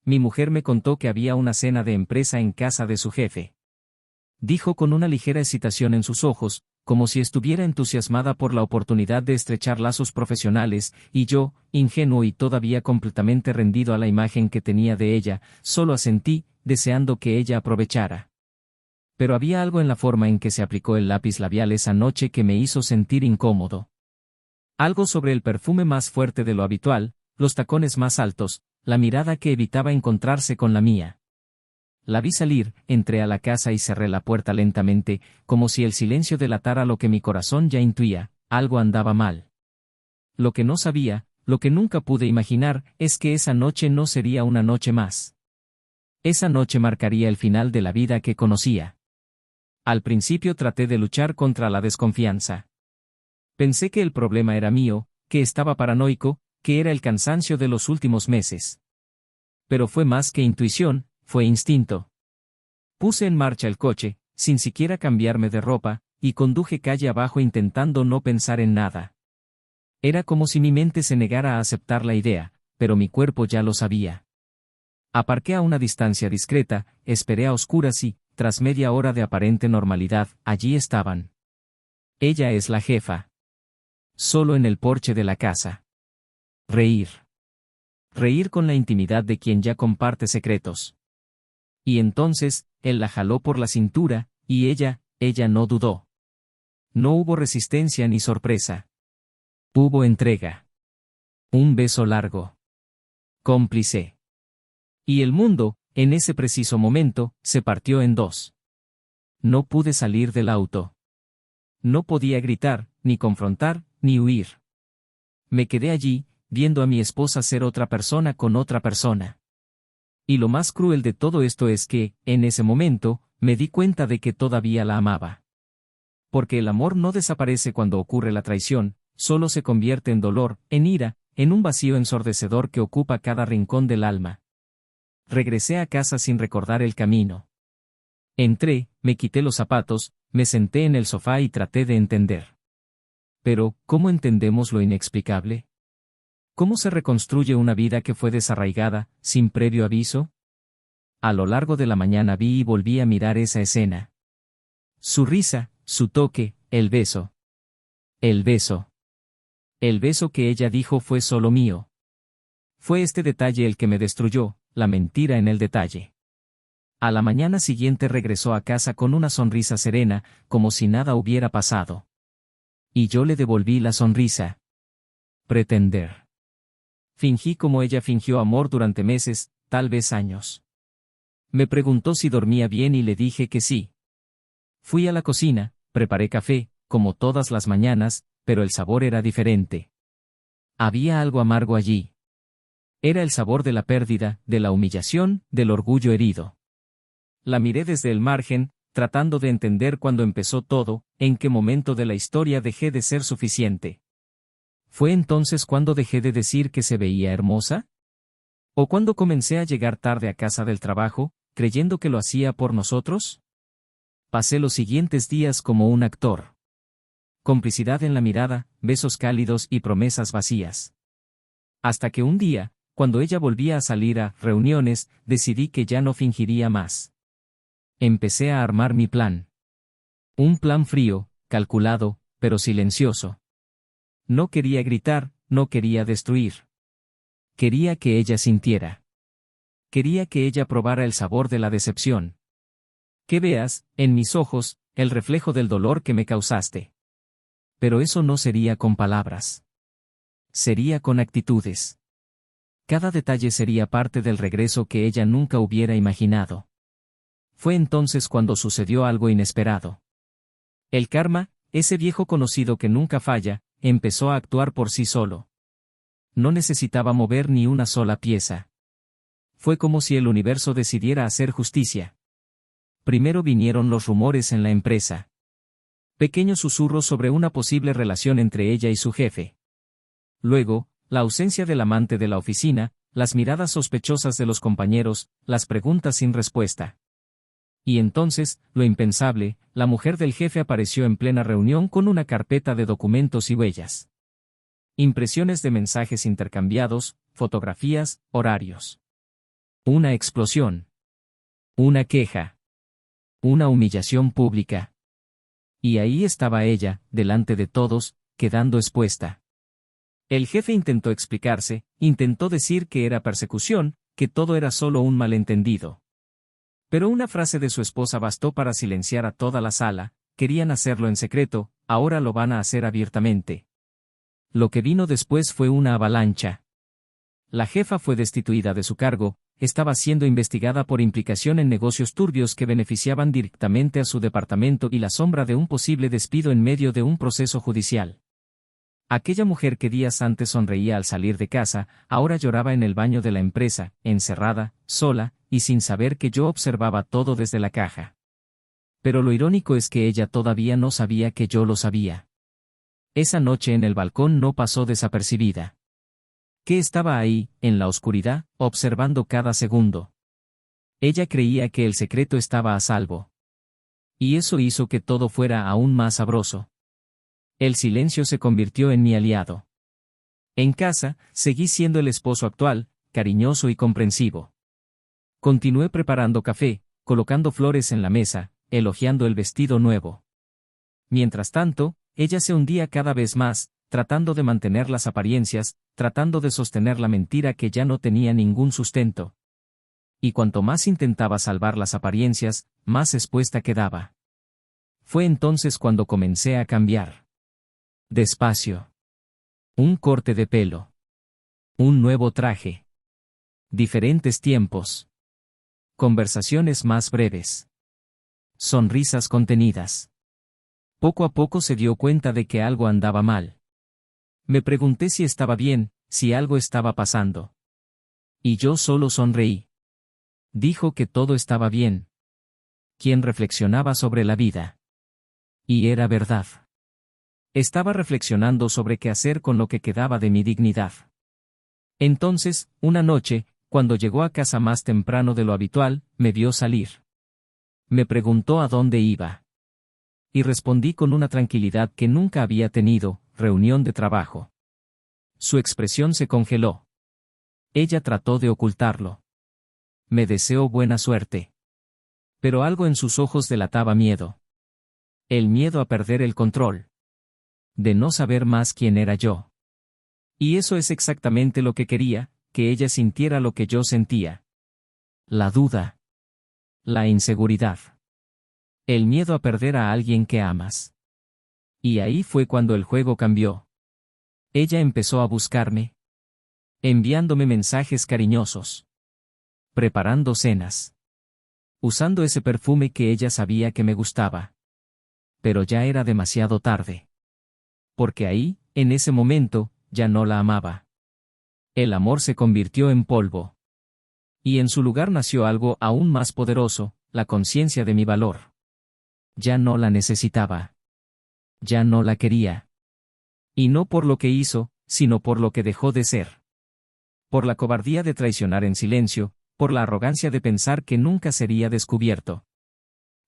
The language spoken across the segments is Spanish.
mi mujer me contó que había una cena de empresa en casa de su jefe. Dijo con una ligera excitación en sus ojos, como si estuviera entusiasmada por la oportunidad de estrechar lazos profesionales, y yo, ingenuo y todavía completamente rendido a la imagen que tenía de ella, solo asentí, deseando que ella aprovechara. Pero había algo en la forma en que se aplicó el lápiz labial esa noche que me hizo sentir incómodo. Algo sobre el perfume más fuerte de lo habitual, los tacones más altos, la mirada que evitaba encontrarse con la mía. La vi salir, entré a la casa y cerré la puerta lentamente, como si el silencio delatara lo que mi corazón ya intuía: algo andaba mal. Lo que no sabía, lo que nunca pude imaginar, es que esa noche no sería una noche más. Esa noche marcaría el final de la vida que conocía. Al principio traté de luchar contra la desconfianza. Pensé que el problema era mío, que estaba paranoico, que era el cansancio de los últimos meses. Pero fue más que intuición, fue instinto. Puse en marcha el coche, sin siquiera cambiarme de ropa, y conduje calle abajo intentando no pensar en nada. Era como si mi mente se negara a aceptar la idea, pero mi cuerpo ya lo sabía. Aparqué a una distancia discreta, esperé a oscuras y, tras media hora de aparente normalidad, allí estaban. Ella es la jefa. Solo en el porche de la casa. Reír. Reír con la intimidad de quien ya comparte secretos. Y entonces, él la jaló por la cintura, y ella no dudó. No hubo resistencia ni sorpresa. Hubo entrega. Un beso largo. Cómplice. Y el mundo, en ese preciso momento, se partió en dos. No pude salir del auto. No podía gritar, ni confrontar, ni huir. Me quedé allí, viendo a mi esposa ser otra persona con otra persona. Y lo más cruel de todo esto es que, en ese momento, me di cuenta de que todavía la amaba. Porque el amor no desaparece cuando ocurre la traición, solo se convierte en dolor, en ira, en un vacío ensordecedor que ocupa cada rincón del alma. Regresé a casa sin recordar el camino. Entré, me quité los zapatos, me senté en el sofá y traté de entender. Pero, ¿cómo entendemos lo inexplicable? ¿Cómo se reconstruye una vida que fue desarraigada, sin previo aviso? A lo largo de la mañana vi y volví a mirar esa escena. Su risa, su toque, el beso. El beso. El beso que ella dijo fue solo mío. Fue este detalle el que me destruyó, la mentira en el detalle. A la mañana siguiente regresó a casa con una sonrisa serena, como si nada hubiera pasado. Y yo le devolví la sonrisa. Pretender. Fingí como ella fingió amor durante meses, tal vez años. Me preguntó si dormía bien y le dije que sí. Fui a la cocina, preparé café, como todas las mañanas, pero el sabor era diferente. Había algo amargo allí. Era el sabor de la pérdida, de la humillación, del orgullo herido. La miré desde el margen, tratando de entender cuándo empezó todo, en qué momento de la historia dejé de ser suficiente. ¿Fue entonces cuando dejé de decir que se veía hermosa? ¿O cuando comencé a llegar tarde a casa del trabajo, creyendo que lo hacía por nosotros? Pasé los siguientes días como un actor. Complicidad en la mirada, besos cálidos y promesas vacías. Hasta que un día, cuando ella volvía a salir a reuniones, decidí que ya no fingiría más. Empecé a armar mi plan. Un plan frío, calculado, pero silencioso. No quería gritar, no quería destruir. Quería que ella sintiera. Quería que ella probara el sabor de la decepción. Que veas, en mis ojos, el reflejo del dolor que me causaste. Pero eso no sería con palabras. Sería con actitudes. Cada detalle sería parte del regreso que ella nunca hubiera imaginado. Fue entonces cuando sucedió algo inesperado. El karma, ese viejo conocido que nunca falla, empezó a actuar por sí solo. No necesitaba mover ni una sola pieza. Fue como si el universo decidiera hacer justicia. Primero vinieron los rumores en la empresa. Pequeños susurros sobre una posible relación entre ella y su jefe. Luego, la ausencia del amante de la oficina, las miradas sospechosas de los compañeros, las preguntas sin respuesta. Y entonces, lo impensable, la mujer del jefe apareció en plena reunión con una carpeta de documentos y huellas. Impresiones de mensajes intercambiados, fotografías, horarios. Una explosión. Una queja. Una humillación pública. Y ahí estaba ella, delante de todos, quedando expuesta. El jefe intentó explicarse, intentó decir que era persecución, que todo era solo un malentendido. Pero una frase de su esposa bastó para silenciar a toda la sala. Querían hacerlo en secreto, ahora lo van a hacer abiertamente. Lo que vino después fue una avalancha. La jefa fue destituida de su cargo, estaba siendo investigada por implicación en negocios turbios que beneficiaban directamente a su departamento y la sombra de un posible despido en medio de un proceso judicial. Aquella mujer que días antes sonreía al salir de casa, ahora lloraba en el baño de la empresa, encerrada, sola, y sin saber que yo observaba todo desde la caja. Pero lo irónico es que ella todavía no sabía que yo lo sabía. Esa noche en el balcón no pasó desapercibida. Que estaba ahí, en la oscuridad, observando cada segundo. Ella creía que el secreto estaba a salvo. Y eso hizo que todo fuera aún más sabroso. El silencio se convirtió en mi aliado. En casa, seguí siendo el esposo actual, cariñoso y comprensivo. Continué preparando café, colocando flores en la mesa, elogiando el vestido nuevo. Mientras tanto, ella se hundía cada vez más, tratando de mantener las apariencias, tratando de sostener la mentira que ya no tenía ningún sustento. Y cuanto más intentaba salvar las apariencias, más expuesta quedaba. Fue entonces cuando comencé a cambiar. Despacio. Un corte de pelo. Un nuevo traje. Diferentes tiempos. Conversaciones más breves. Sonrisas contenidas. Poco a poco se dio cuenta de que algo andaba mal. Me pregunté si estaba bien, si algo estaba pasando. Y yo solo sonreí. Dijo que todo estaba bien. Quien reflexionaba sobre la vida. Y era verdad. Estaba reflexionando sobre qué hacer con lo que quedaba de mi dignidad. Entonces, una noche, cuando llegó a casa más temprano de lo habitual, me vio salir. Me preguntó a dónde iba. Y respondí con una tranquilidad que nunca había tenido: reunión de trabajo. Su expresión se congeló. Ella trató de ocultarlo. Me deseó buena suerte. Pero algo en sus ojos delataba miedo. El miedo a perder el control. De no saber más quién era yo. Y eso es exactamente lo que quería, que ella sintiera lo que yo sentía. La duda. La inseguridad. El miedo a perder a alguien que amas. Y ahí fue cuando el juego cambió. Ella empezó a buscarme. Enviándome mensajes cariñosos. Preparando cenas. Usando ese perfume que ella sabía que me gustaba. Pero ya era demasiado tarde. Porque ahí, en ese momento, ya no la amaba. El amor se convirtió en polvo. Y en su lugar nació algo aún más poderoso: la conciencia de mi valor. Ya no la necesitaba. Ya no la quería. Y no por lo que hizo, sino por lo que dejó de ser. Por la cobardía de traicionar en silencio, por la arrogancia de pensar que nunca sería descubierto.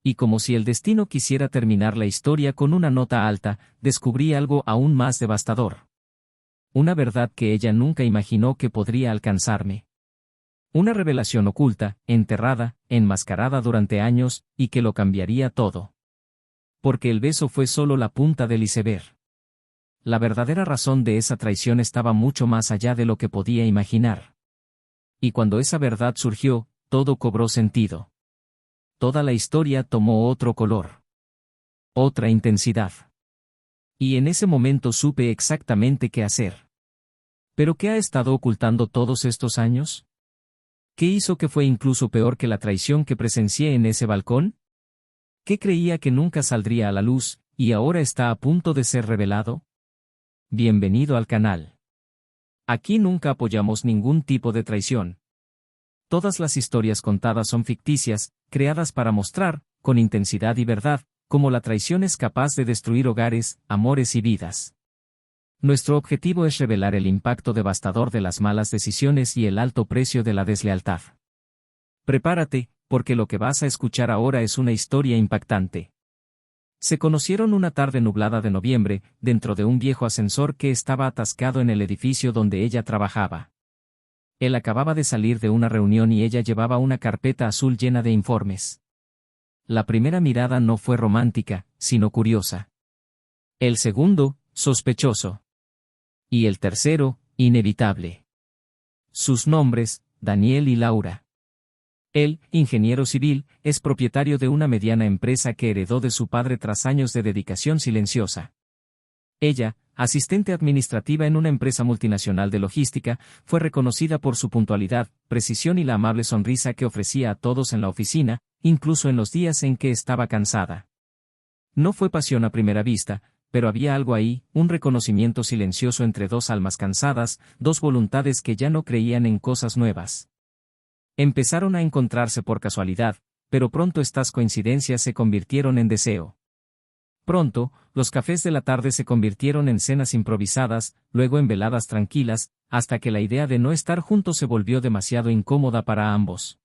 Y como si el destino quisiera terminar la historia con una nota alta, descubrí algo aún más devastador. Una verdad que ella nunca imaginó que podría alcanzarme. Una revelación oculta, enterrada, enmascarada durante años, y que lo cambiaría todo. Porque el beso fue solo la punta del iceberg. La verdadera razón de esa traición estaba mucho más allá de lo que podía imaginar. Y cuando esa verdad surgió, todo cobró sentido. Toda la historia tomó otro color. Otra intensidad. Y en ese momento supe exactamente qué hacer. ¿Pero qué ha estado ocultando todos estos años? ¿Qué hizo que fue incluso peor que la traición que presencié en ese balcón? ¿Qué creía que nunca saldría a la luz, y ahora está a punto de ser revelado? Bienvenido al canal. Aquí nunca apoyamos ningún tipo de traición. Todas las historias contadas son ficticias, creadas para mostrar, con intensidad y verdad, cómo la traición es capaz de destruir hogares, amores y vidas. Nuestro objetivo es revelar el impacto devastador de las malas decisiones y el alto precio de la deslealtad. Prepárate, porque lo que vas a escuchar ahora es una historia impactante. Se conocieron una tarde nublada de noviembre, dentro de un viejo ascensor que estaba atascado en el edificio donde ella trabajaba. Él acababa de salir de una reunión y ella llevaba una carpeta azul llena de informes. La primera mirada no fue romántica, sino curiosa. El segundo, sospechoso. Y el tercero, inevitable. Sus nombres, Daniel y Laura. Él, ingeniero civil, es propietario de una mediana empresa que heredó de su padre tras años de dedicación silenciosa. Ella, asistente administrativa en una empresa multinacional de logística, fue reconocida por su puntualidad, precisión y la amable sonrisa que ofrecía a todos en la oficina, incluso en los días en que estaba cansada. No fue pasión a primera vista, pero había algo ahí, un reconocimiento silencioso entre dos almas cansadas, dos voluntades que ya no creían en cosas nuevas. Empezaron a encontrarse por casualidad, pero pronto estas coincidencias se convirtieron en deseo. Pronto, los cafés de la tarde se convirtieron en cenas improvisadas, luego en veladas tranquilas, hasta que la idea de no estar juntos se volvió demasiado incómoda para ambos.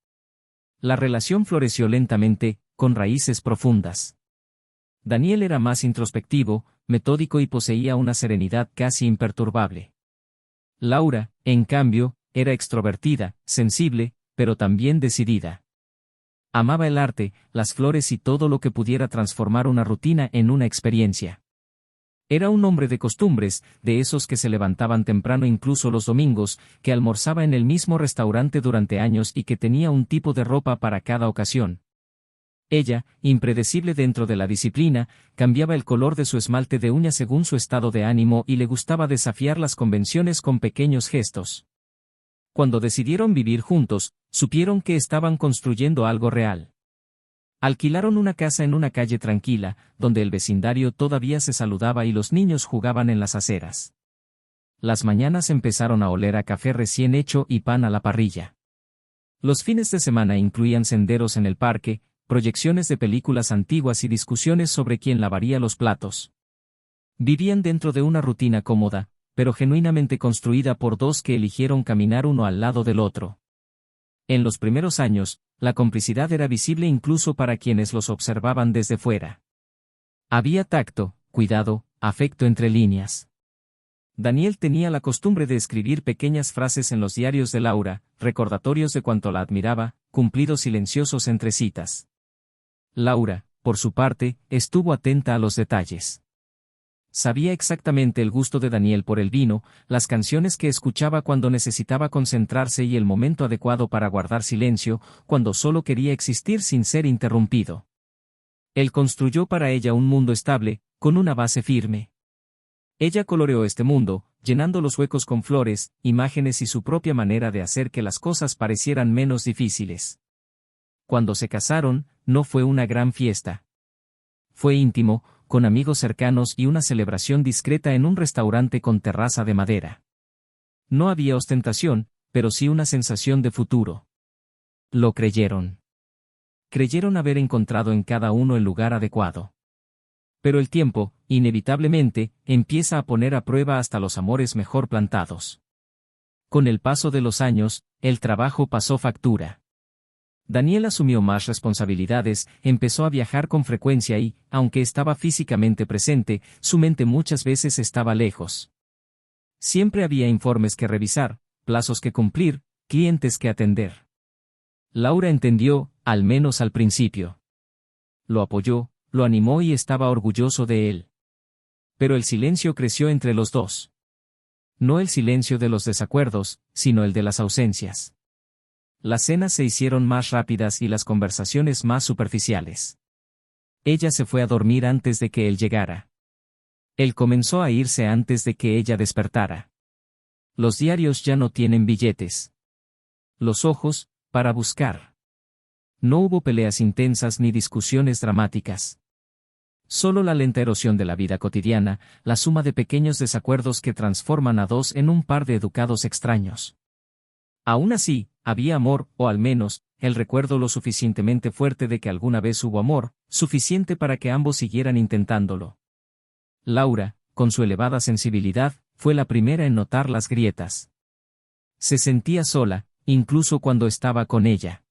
La relación floreció lentamente, con raíces profundas. Daniel era más introspectivo, metódico y poseía una serenidad casi imperturbable. Laura, en cambio, era extrovertida, sensible, pero también decidida. Amaba el arte, las flores y todo lo que pudiera transformar una rutina en una experiencia. Era un hombre de costumbres, de esos que se levantaban temprano incluso los domingos, que almorzaba en el mismo restaurante durante años y que tenía un tipo de ropa para cada ocasión. Ella, impredecible dentro de la disciplina, cambiaba el color de su esmalte de uñas según su estado de ánimo y le gustaba desafiar las convenciones con pequeños gestos. Cuando decidieron vivir juntos, supieron que estaban construyendo algo real. Alquilaron una casa en una calle tranquila, donde el vecindario todavía se saludaba y los niños jugaban en las aceras. Las mañanas empezaron a oler a café recién hecho y pan a la parrilla. Los fines de semana incluían senderos en el parque, proyecciones de películas antiguas y discusiones sobre quién lavaría los platos. Vivían dentro de una rutina cómoda, pero genuinamente construida por dos que eligieron caminar uno al lado del otro. En los primeros años, la complicidad era visible incluso para quienes los observaban desde fuera. Había tacto, cuidado, afecto entre líneas. Daniel tenía la costumbre de escribir pequeñas frases en los diarios de Laura, recordatorios de cuánto la admiraba, cumplidos silenciosos entre citas. Laura, por su parte, estuvo atenta a los detalles. Sabía exactamente el gusto de Daniel por el vino, las canciones que escuchaba cuando necesitaba concentrarse y el momento adecuado para guardar silencio, cuando solo quería existir sin ser interrumpido. Él construyó para ella un mundo estable, con una base firme. Ella coloreó este mundo, llenando los huecos con flores, imágenes y su propia manera de hacer que las cosas parecieran menos difíciles. Cuando se casaron, no fue una gran fiesta. Fue íntimo, con amigos cercanos y una celebración discreta en un restaurante con terraza de madera. No había ostentación, pero sí una sensación de futuro. Lo creyeron. Creyeron haber encontrado en cada uno el lugar adecuado. Pero el tiempo, inevitablemente, empieza a poner a prueba hasta los amores mejor plantados. Con el paso de los años, el trabajo pasó factura. Daniel asumió más responsabilidades, empezó a viajar con frecuencia y, aunque estaba físicamente presente, su mente muchas veces estaba lejos. Siempre había informes que revisar, plazos que cumplir, clientes que atender. Laura entendió, al menos al principio. Lo apoyó, lo animó y estaba orgulloso de él. Pero el silencio creció entre los dos. No el silencio de los desacuerdos, sino el de las ausencias. Las cenas se hicieron más rápidas y las conversaciones más superficiales. Ella se fue a dormir antes de que él llegara. Él comenzó a irse antes de que ella despertara. Los diarios ya no tienen billetes. Los ojos, para buscar. No hubo peleas intensas ni discusiones dramáticas. Solo la lenta erosión de la vida cotidiana, la suma de pequeños desacuerdos que transforman a dos en un par de educados extraños. Aún así, había amor, o al menos, el recuerdo lo suficientemente fuerte de que alguna vez hubo amor, suficiente para que ambos siguieran intentándolo. Laura, con su elevada sensibilidad, fue la primera en notar las grietas. Se sentía sola, incluso cuando estaba con ella.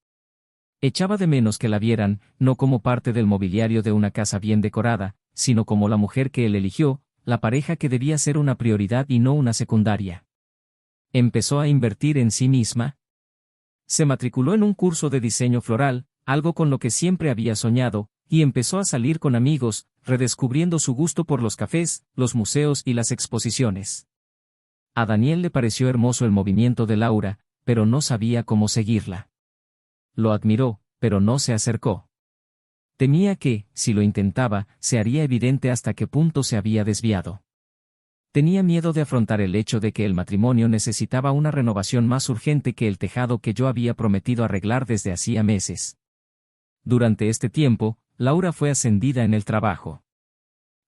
Echaba de menos que la vieran, no como parte del mobiliario de una casa bien decorada, sino como la mujer que él eligió, la pareja que debía ser una prioridad y no una secundaria. Empezó a invertir en sí misma. Se matriculó en un curso de diseño floral, algo con lo que siempre había soñado, y empezó a salir con amigos, redescubriendo su gusto por los cafés, los museos y las exposiciones. A Daniel le pareció hermoso el movimiento de Laura, pero no sabía cómo seguirla. Lo admiró, pero no se acercó. Temía que, si lo intentaba, se haría evidente hasta qué punto se había desviado. Tenía miedo de afrontar el hecho de que el matrimonio necesitaba una renovación más urgente que el tejado que yo había prometido arreglar desde hacía meses. Durante este tiempo, Laura fue ascendida en el trabajo.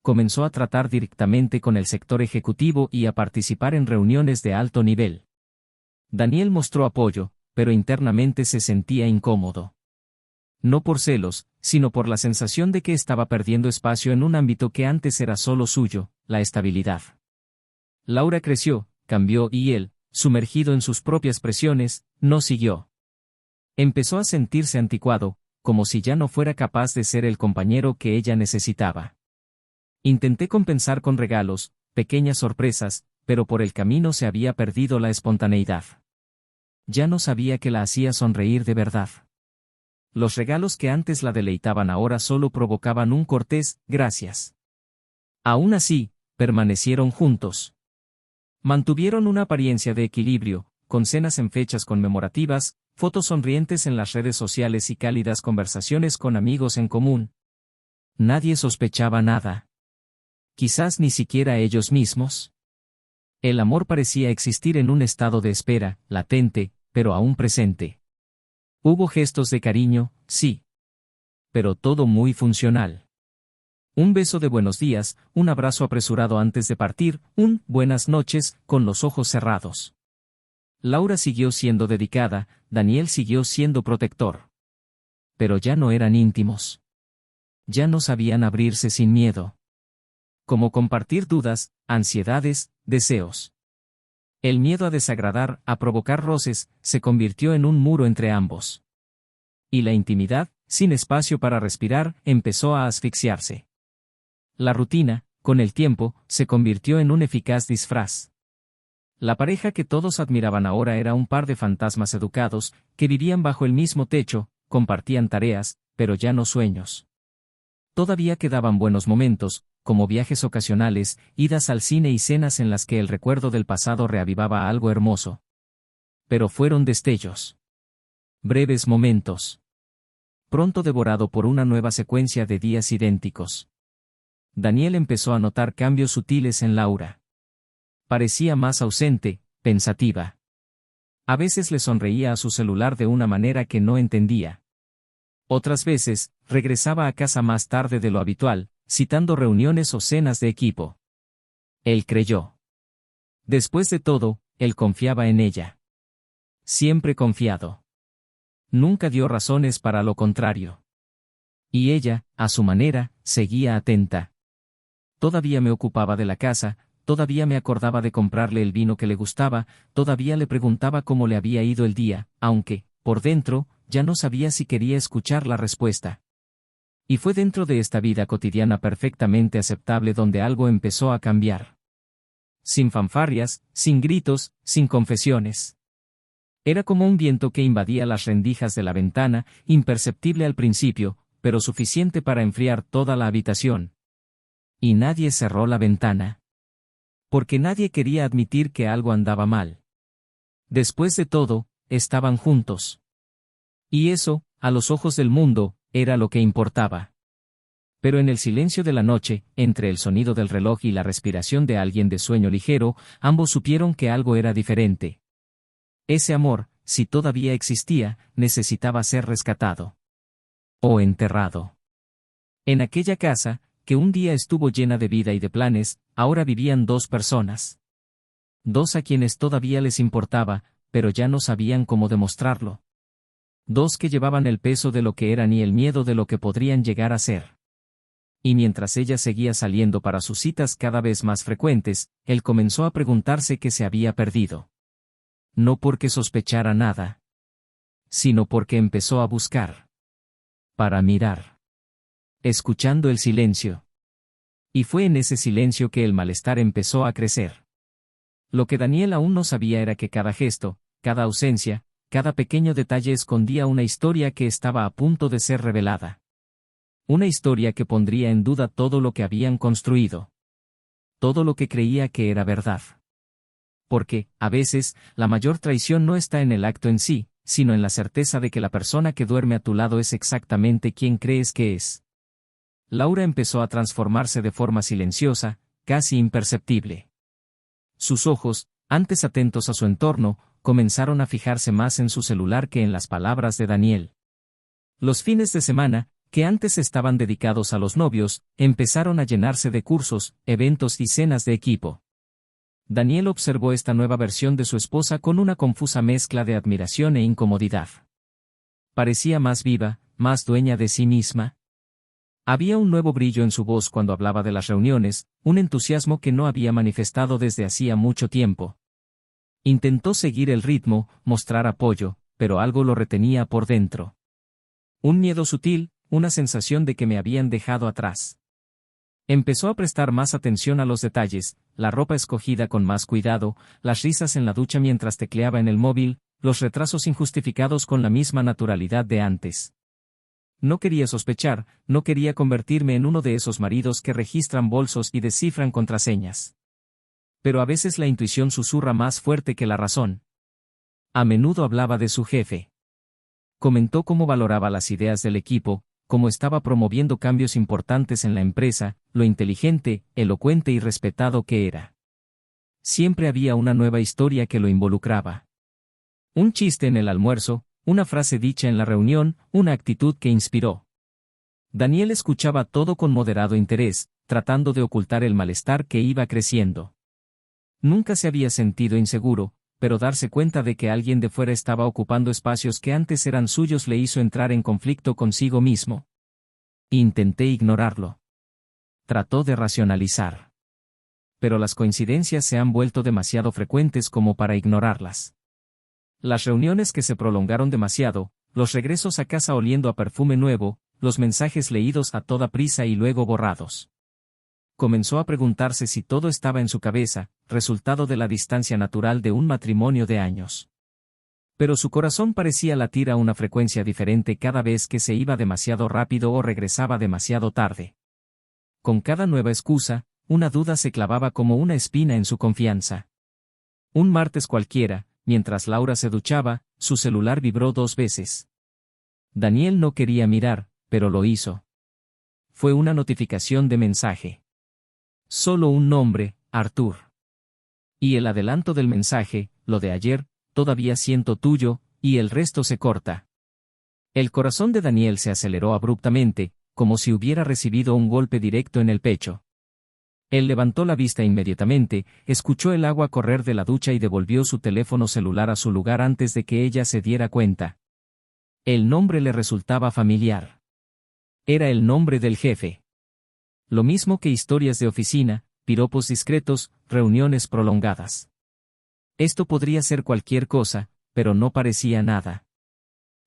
Comenzó a tratar directamente con el sector ejecutivo y a participar en reuniones de alto nivel. Daniel mostró apoyo, pero internamente se sentía incómodo. No por celos, sino por la sensación de que estaba perdiendo espacio en un ámbito que antes era solo suyo, la estabilidad. Laura creció, cambió y él, sumergido en sus propias presiones, no siguió. Empezó a sentirse anticuado, como si ya no fuera capaz de ser el compañero que ella necesitaba. Intenté compensar con regalos, pequeñas sorpresas, pero por el camino se había perdido la espontaneidad. Ya no sabía qué la hacía sonreír de verdad. Los regalos que antes la deleitaban ahora solo provocaban un cortés «gracias». Aún así, permanecieron juntos. Mantuvieron una apariencia de equilibrio, con cenas en fechas conmemorativas, fotos sonrientes en las redes sociales y cálidas conversaciones con amigos en común. Nadie sospechaba nada. Quizás ni siquiera ellos mismos. El amor parecía existir en un estado de espera, latente, pero aún presente. Hubo gestos de cariño, sí. Pero todo muy funcional. Un beso de buenos días, un abrazo apresurado antes de partir, un buenas noches, con los ojos cerrados. Laura siguió siendo dedicada, Daniel siguió siendo protector. Pero ya no eran íntimos. Ya no sabían abrirse sin miedo. Como compartir dudas, ansiedades, deseos. El miedo a desagradar, a provocar roces, se convirtió en un muro entre ambos. Y la intimidad, sin espacio para respirar, empezó a asfixiarse. La rutina, con el tiempo, se convirtió en un eficaz disfraz. La pareja que todos admiraban ahora era un par de fantasmas educados, que vivían bajo el mismo techo, compartían tareas, pero ya no sueños. Todavía quedaban buenos momentos, como viajes ocasionales, idas al cine y cenas en las que el recuerdo del pasado reavivaba algo hermoso. Pero fueron destellos. Breves momentos. Pronto devorado por una nueva secuencia de días idénticos. Daniel empezó a notar cambios sutiles en Laura. Parecía más ausente, pensativa. A veces le sonreía a su celular de una manera que no entendía. Otras veces, regresaba a casa más tarde de lo habitual, citando reuniones o cenas de equipo. Él creyó. Después de todo, él confiaba en ella. Siempre confiado. Nunca dio razones para lo contrario. Y ella, a su manera, seguía atenta. Todavía me ocupaba de la casa, todavía me acordaba de comprarle el vino que le gustaba, todavía le preguntaba cómo le había ido el día, aunque, por dentro, ya no sabía si quería escuchar la respuesta. Y fue dentro de esta vida cotidiana perfectamente aceptable donde algo empezó a cambiar. Sin fanfarrias, sin gritos, sin confesiones. Era como un viento que invadía las rendijas de la ventana, imperceptible al principio, pero suficiente para enfriar toda la habitación. Y nadie cerró la ventana. Porque nadie quería admitir que algo andaba mal. Después de todo, estaban juntos. Y eso, a los ojos del mundo, era lo que importaba. Pero en el silencio de la noche, entre el sonido del reloj y la respiración de alguien de sueño ligero, ambos supieron que algo era diferente. Ese amor, si todavía existía, necesitaba ser rescatado. O enterrado. En aquella casa, que un día estuvo llena de vida y de planes, ahora vivían dos personas. Dos a quienes todavía les importaba, pero ya no sabían cómo demostrarlo. Dos que llevaban el peso de lo que eran y el miedo de lo que podrían llegar a ser. Y mientras ella seguía saliendo para sus citas cada vez más frecuentes, él comenzó a preguntarse qué se había perdido. No porque sospechara nada, sino porque empezó a buscar. Para mirar. Escuchando el silencio. Y fue en ese silencio que el malestar empezó a crecer. Lo que Daniel aún no sabía era que cada gesto, cada ausencia, cada pequeño detalle escondía una historia que estaba a punto de ser revelada. Una historia que pondría en duda todo lo que habían construido. Todo lo que creía que era verdad. Porque, a veces, la mayor traición no está en el acto en sí, sino en la certeza de que la persona que duerme a tu lado es exactamente quien crees que es. Laura empezó a transformarse de forma silenciosa, casi imperceptible. Sus ojos, antes atentos a su entorno, comenzaron a fijarse más en su celular que en las palabras de Daniel. Los fines de semana, que antes estaban dedicados a los novios, empezaron a llenarse de cursos, eventos y cenas de equipo. Daniel observó esta nueva versión de su esposa con una confusa mezcla de admiración e incomodidad. Parecía más viva, más dueña de sí misma. Había un nuevo brillo en su voz cuando hablaba de las reuniones, un entusiasmo que no había manifestado desde hacía mucho tiempo. Intentó seguir el ritmo, mostrar apoyo, pero algo lo retenía por dentro. Un miedo sutil, una sensación de que me habían dejado atrás. Empezó a prestar más atención a los detalles, la ropa escogida con más cuidado, las risas en la ducha mientras tecleaba en el móvil, los retrasos injustificados con la misma naturalidad de antes. No quería sospechar, no quería convertirme en uno de esos maridos que registran bolsos y descifran contraseñas. Pero a veces la intuición susurra más fuerte que la razón. A menudo hablaba de su jefe. Comentó cómo valoraba las ideas del equipo, cómo estaba promoviendo cambios importantes en la empresa, lo inteligente, elocuente y respetado que era. Siempre había una nueva historia que lo involucraba. Un chiste en el almuerzo, una frase dicha en la reunión, una actitud que inspiró. Daniel escuchaba todo con moderado interés, tratando de ocultar el malestar que iba creciendo. Nunca se había sentido inseguro, pero darse cuenta de que alguien de fuera estaba ocupando espacios que antes eran suyos le hizo entrar en conflicto consigo mismo. Intenté ignorarlo. Trató de racionalizar. Pero las coincidencias se han vuelto demasiado frecuentes como para ignorarlas. Las reuniones que se prolongaron demasiado, los regresos a casa oliendo a perfume nuevo, los mensajes leídos a toda prisa y luego borrados. Comenzó a preguntarse si todo estaba en su cabeza, resultado de la distancia natural de un matrimonio de años. Pero su corazón parecía latir a una frecuencia diferente cada vez que se iba demasiado rápido o regresaba demasiado tarde. Con cada nueva excusa, una duda se clavaba como una espina en su confianza. Un martes cualquiera, mientras Laura se duchaba, su celular vibró 2 veces. Daniel no quería mirar, pero lo hizo. Fue una notificación de mensaje. Solo un nombre, Artur. Y el adelanto del mensaje, lo de ayer, todavía siento tuyo, y el resto se corta. El corazón de Daniel se aceleró abruptamente, como si hubiera recibido un golpe directo en el pecho. Él levantó la vista inmediatamente, escuchó el agua correr de la ducha y devolvió su teléfono celular a su lugar antes de que ella se diera cuenta. El nombre le resultaba familiar. Era el nombre del jefe. Lo mismo que historias de oficina, piropos discretos, reuniones prolongadas. Esto podría ser cualquier cosa, pero no parecía nada.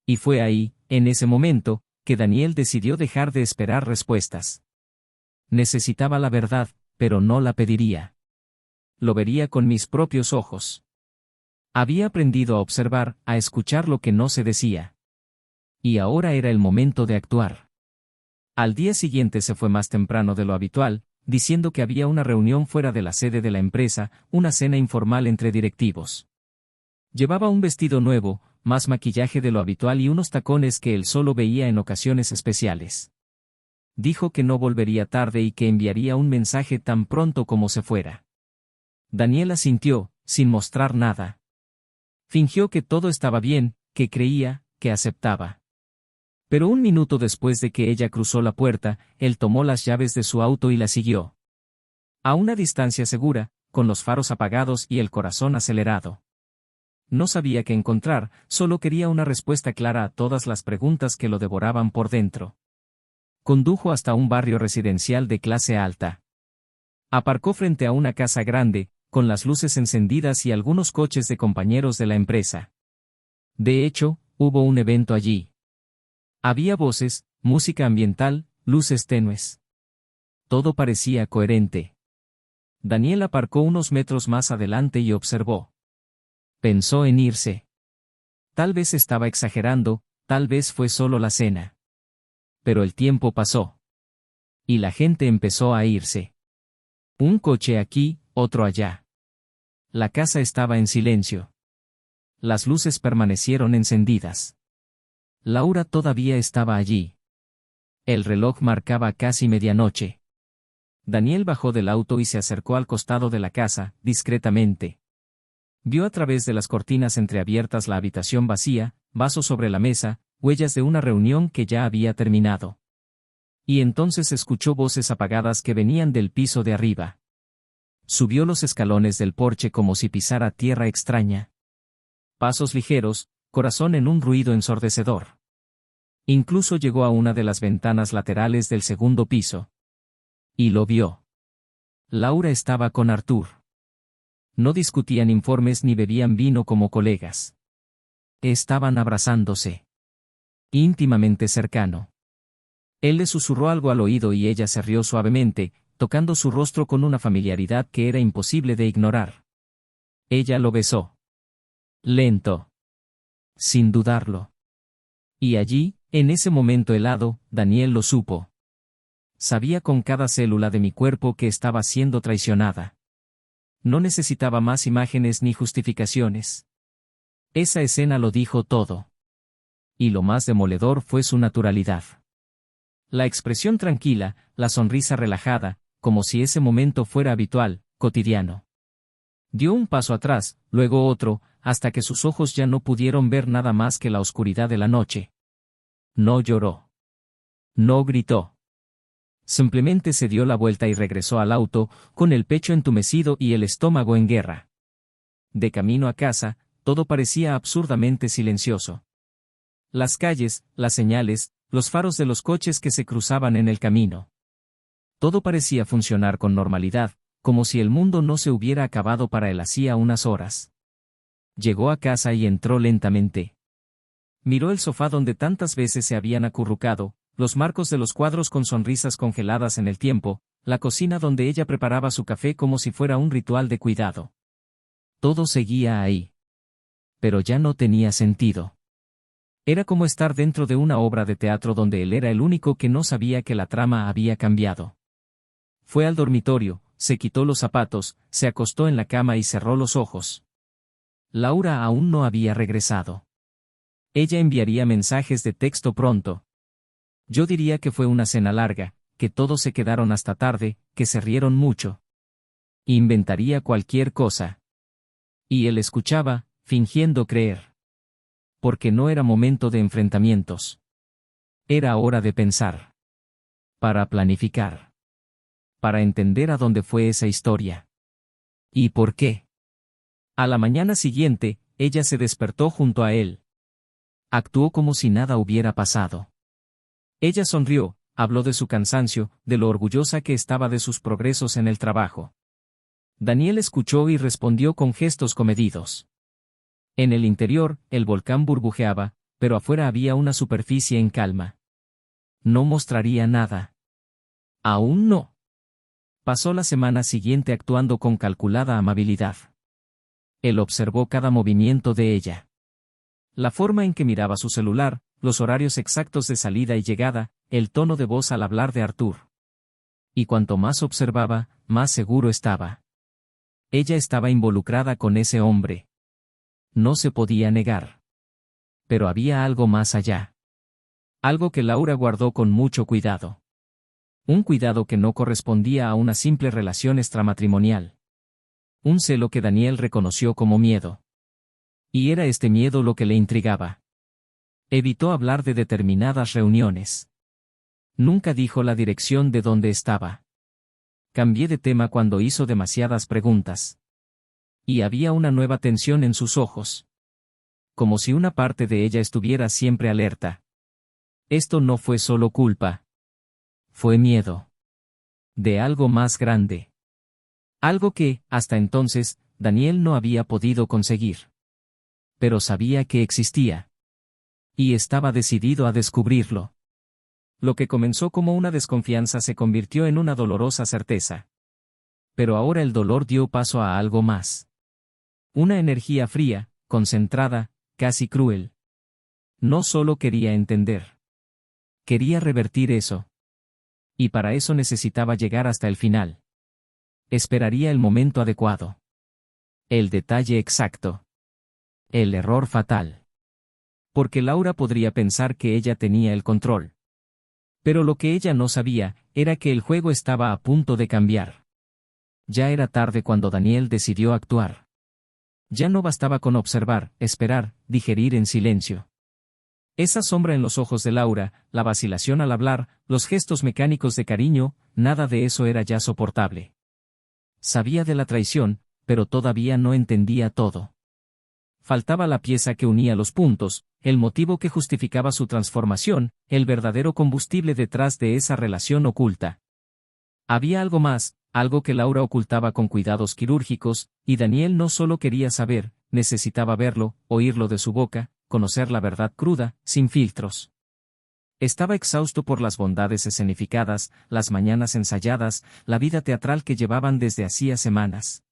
Y fue ahí, en ese momento, que Daniel decidió dejar de esperar respuestas. Necesitaba la verdad, pero no la pediría. Lo vería con mis propios ojos. Había aprendido a observar, a escuchar lo que no se decía. Y ahora era el momento de actuar. Al día siguiente se fue más temprano de lo habitual, diciendo que había una reunión fuera de la sede de la empresa, una cena informal entre directivos. Llevaba un vestido nuevo, más maquillaje de lo habitual y unos tacones que él solo veía en ocasiones especiales. Dijo que no volvería tarde y que enviaría un mensaje tan pronto como se fuera. Daniel asintió, sin mostrar nada. Fingió que todo estaba bien, que creía, que aceptaba. Pero un minuto después de que ella cruzó la puerta, él tomó las llaves de su auto y la siguió. A una distancia segura, con los faros apagados y el corazón acelerado. No sabía qué encontrar, solo quería una respuesta clara a todas las preguntas que lo devoraban por dentro. Condujo hasta un barrio residencial de clase alta. Aparcó frente a una casa grande, con las luces encendidas y algunos coches de compañeros de la empresa. De hecho, hubo un evento allí. Había voces, música ambiental, luces tenues. Todo parecía coherente. Daniel aparcó unos metros más adelante y observó. Pensó en irse. Tal vez estaba exagerando, tal vez fue solo la cena. Pero el tiempo pasó. Y la gente empezó a irse. Un coche aquí, otro allá. La casa estaba en silencio. Las luces permanecieron encendidas. Laura todavía estaba allí. El reloj marcaba casi medianoche. Daniel bajó del auto y se acercó al costado de la casa, discretamente. Vio a través de las cortinas entreabiertas la habitación vacía, vasos sobre la mesa, huellas de una reunión que ya había terminado. Y entonces escuchó voces apagadas que venían del piso de arriba. Subió los escalones del porche como si pisara tierra extraña. Pasos ligeros, corazón en un ruido ensordecedor. Incluso llegó a una de las ventanas laterales del segundo piso. Y lo vio. Laura estaba con Artur. No discutían informes ni bebían vino como colegas. Estaban abrazándose. Íntimamente cercano. Él le susurró algo al oído y ella se rió suavemente, tocando su rostro con una familiaridad que era imposible de ignorar. Ella lo besó. Lento. Sin dudarlo. Y allí, en ese momento helado, Daniel lo supo. Sabía con cada célula de mi cuerpo que estaba siendo traicionada. No necesitaba más imágenes ni justificaciones. Esa escena lo dijo todo. Y lo más demoledor fue su naturalidad. La expresión tranquila, la sonrisa relajada, como si ese momento fuera habitual, cotidiano. Dio un paso atrás, luego otro, hasta que sus ojos ya no pudieron ver nada más que la oscuridad de la noche. No lloró. No gritó. Simplemente se dio la vuelta y regresó al auto, con el pecho entumecido y el estómago en guerra. De camino a casa, todo parecía absurdamente silencioso. Las calles, las señales, los faros de los coches que se cruzaban en el camino. Todo parecía funcionar con normalidad, como si el mundo no se hubiera acabado para él hacía unas horas. Llegó a casa y entró lentamente. Miró el sofá donde tantas veces se habían acurrucado, los marcos de los cuadros con sonrisas congeladas en el tiempo, la cocina donde ella preparaba su café como si fuera un ritual de cuidado. Todo seguía ahí. Pero ya no tenía sentido. Era como estar dentro de una obra de teatro donde él era el único que no sabía que la trama había cambiado. Fue al dormitorio, se quitó los zapatos, se acostó en la cama y cerró los ojos. Laura aún no había regresado. Ella enviaría mensajes de texto pronto. Yo diría que fue una cena larga, que todos se quedaron hasta tarde, que se rieron mucho. Inventaría cualquier cosa. Y él escuchaba, fingiendo creer. Porque no era momento de enfrentamientos. Era hora de pensar. Para planificar. Para entender a dónde fue esa historia. ¿Y por qué? A la mañana siguiente, ella se despertó junto a él. Actuó como si nada hubiera pasado. Ella sonrió, habló de su cansancio, de lo orgullosa que estaba de sus progresos en el trabajo. Daniel escuchó y respondió con gestos comedidos. En el interior, el volcán burbujeaba, pero afuera había una superficie en calma. No mostraría nada. Aún no. Pasó la semana siguiente actuando con calculada amabilidad. Él observó cada movimiento de ella. La forma en que miraba su celular, los horarios exactos de salida y llegada, el tono de voz al hablar de Artur. Y cuanto más observaba, más seguro estaba. Ella estaba involucrada con ese hombre. No se podía negar. Pero había algo más allá. Algo que Laura guardó con mucho cuidado. Un cuidado que no correspondía a una simple relación extramatrimonial. Un celo que Daniel reconoció como miedo. Y era este miedo lo que le intrigaba. Evitó hablar de determinadas reuniones. Nunca dijo la dirección de donde estaba. Cambié de tema cuando hizo demasiadas preguntas. Y había una nueva tensión en sus ojos. Como si una parte de ella estuviera siempre alerta. Esto no fue solo culpa. Fue miedo. De algo más grande. Algo que, hasta entonces, Daniel no había podido conseguir. Pero sabía que existía. Y estaba decidido a descubrirlo. Lo que comenzó como una desconfianza se convirtió en una dolorosa certeza. pero ahora el dolor dio paso a algo más. Una energía fría, concentrada, casi cruel. No solo quería entender. Quería revertir eso. Y para eso necesitaba llegar hasta el final. Esperaría el momento adecuado. El detalle exacto. El error fatal. Porque Laura podría pensar que ella tenía el control. Pero lo que ella no sabía, era que el juego estaba a punto de cambiar. Ya era tarde cuando Daniel decidió actuar. Ya no bastaba con observar, esperar, digerir en silencio. Esa sombra en los ojos de Laura, la vacilación al hablar, los gestos mecánicos de cariño, nada de eso era ya soportable. Sabía de la traición, pero todavía no entendía todo. Faltaba la pieza que unía los puntos, el motivo que justificaba su transformación, el verdadero combustible detrás de esa relación oculta. Había algo más, algo que Laura ocultaba con cuidados quirúrgicos, y Daniel no solo quería saber, necesitaba verlo, oírlo de su boca, conocer la verdad cruda, sin filtros. Estaba exhausto por las bondades escenificadas, las mañanas ensayadas, la vida teatral que llevaban desde hacía semanas.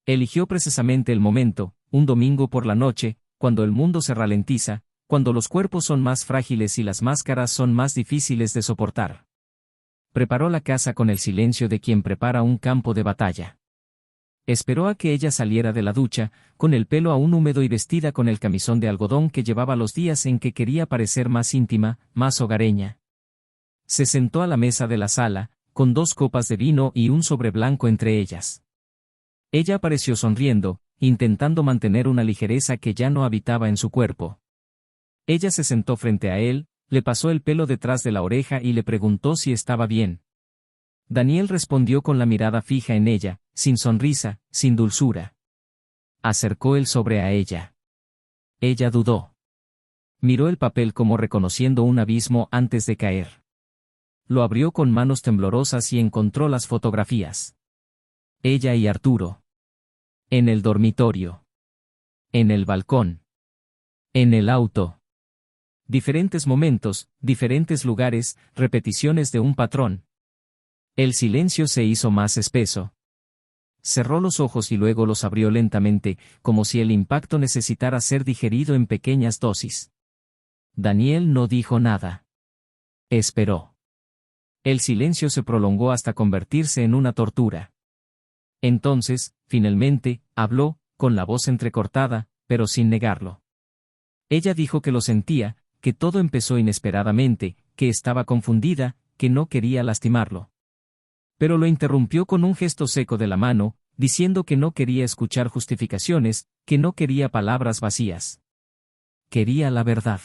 Eligió precisamente el momento, un domingo por la noche, cuando el mundo se ralentiza, cuando los cuerpos son más frágiles y las máscaras son más difíciles de soportar. Preparó la casa con el silencio de quien prepara un campo de batalla. Esperó a que ella saliera de la ducha, con el pelo aún húmedo y vestida con el camisón de algodón que llevaba los días en que quería parecer más íntima, más hogareña. Se sentó a la mesa de la sala, con 2 copas de vino y un sobre blanco entre ellas. Ella apareció sonriendo, intentando mantener una ligereza que ya no habitaba en su cuerpo. Ella se sentó frente a él, le pasó el pelo detrás de la oreja y le preguntó si estaba bien. Daniel respondió con la mirada fija en ella, sin sonrisa, sin dulzura. Acercó el sobre a ella. Ella dudó. Miró el papel como reconociendo un abismo antes de caer. Lo abrió con manos temblorosas y encontró las fotografías. Ella y Arturo. En el dormitorio. En el balcón. En el auto. Diferentes momentos, diferentes lugares, repeticiones de un patrón. El silencio se hizo más espeso. Cerró los ojos y luego los abrió lentamente, como si el impacto necesitara ser digerido en pequeñas dosis. Daniel no dijo nada. Esperó. El silencio se prolongó hasta convertirse en una tortura. Entonces, finalmente, habló, con la voz entrecortada, pero sin negarlo. Ella dijo que lo sentía, que todo empezó inesperadamente, que estaba confundida, que no quería lastimarlo. Pero lo interrumpió con un gesto seco de la mano, diciendo que no quería escuchar justificaciones, que no quería palabras vacías. Quería la verdad.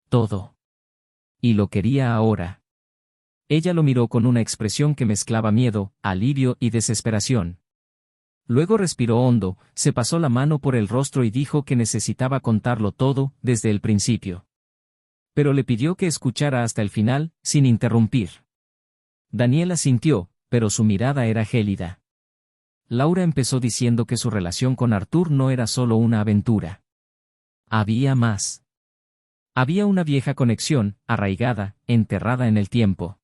Todo. Y lo quería ahora. Ella lo miró con una expresión que mezclaba miedo, alivio y desesperación. Luego respiró hondo, se pasó la mano por el rostro y dijo que necesitaba contarlo todo, desde el principio. Pero le pidió que escuchara hasta el final, sin interrumpir. Daniel asintió, pero su mirada era gélida. Laura empezó diciendo que su relación con Artur no era solo una aventura. Había más. Había una vieja conexión, arraigada, enterrada en el tiempo.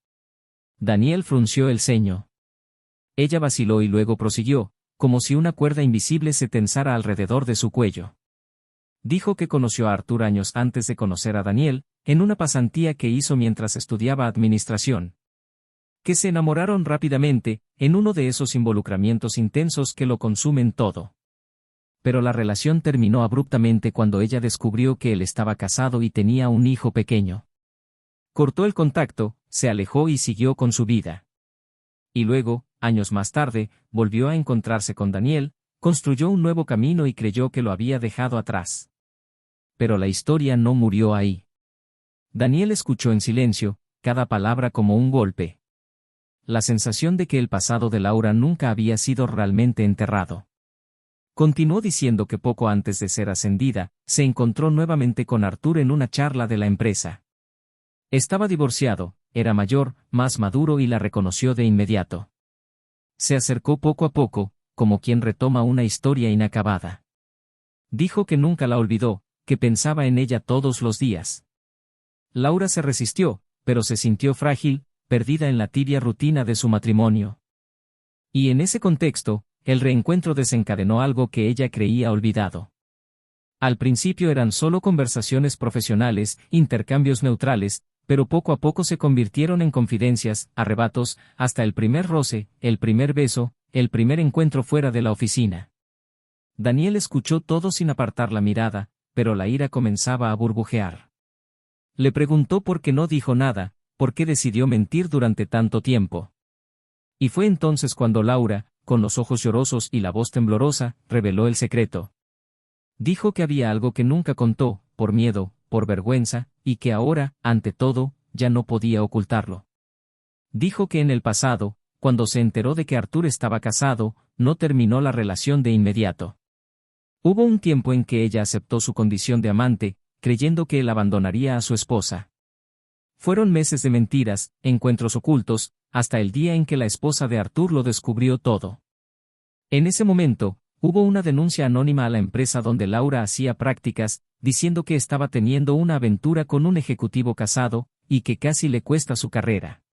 Daniel frunció el ceño. Ella vaciló y luego prosiguió, como si una cuerda invisible se tensara alrededor de su cuello. Dijo que conoció a Artur años antes de conocer a Daniel, en una pasantía que hizo mientras estudiaba administración. Que se enamoraron rápidamente, en uno de esos involucramientos intensos que lo consumen todo. Pero la relación terminó abruptamente cuando ella descubrió que él estaba casado y tenía un hijo pequeño. Cortó el contacto, se alejó y siguió con su vida. Y luego, años más tarde, volvió a encontrarse con Daniel, construyó un nuevo camino y creyó que lo había dejado atrás. Pero la historia no murió ahí. Daniel escuchó en silencio, cada palabra como un golpe. La sensación de que el pasado de Laura nunca había sido realmente enterrado. Continuó diciendo que poco antes de ser ascendida, se encontró nuevamente con Artur en una charla de la empresa. Estaba divorciado, era mayor, más maduro y la reconoció de inmediato. Se acercó poco a poco, como quien retoma una historia inacabada. Dijo que nunca la olvidó, que pensaba en ella todos los días. Laura se resistió, pero se sintió frágil, perdida en la tibia rutina de su matrimonio. Y en ese contexto, el reencuentro desencadenó algo que ella creía olvidado. Al principio eran solo conversaciones profesionales, intercambios neutrales, pero poco a poco se convirtieron en confidencias, arrebatos, hasta el primer roce, el primer beso, el primer encuentro fuera de la oficina. Daniel escuchó todo sin apartar la mirada, pero la ira comenzaba a burbujear. Le preguntó por qué no dijo nada, por qué decidió mentir durante tanto tiempo. Y fue entonces cuando Laura, con los ojos llorosos y la voz temblorosa, reveló el secreto. Dijo que había algo que nunca contó, por miedo, por vergüenza, y que ahora, ante todo, ya no podía ocultarlo. Dijo que en el pasado, cuando se enteró de que Artur estaba casado, no terminó la relación de inmediato. Hubo un tiempo en que ella aceptó su condición de amante, creyendo que él abandonaría a su esposa. Fueron meses de mentiras, encuentros ocultos, hasta el día en que la esposa de Artur lo descubrió todo. En ese momento, hubo una denuncia anónima a la empresa donde Laura hacía prácticas, diciendo que estaba teniendo una aventura con un ejecutivo casado, y que casi le cuesta su carrera.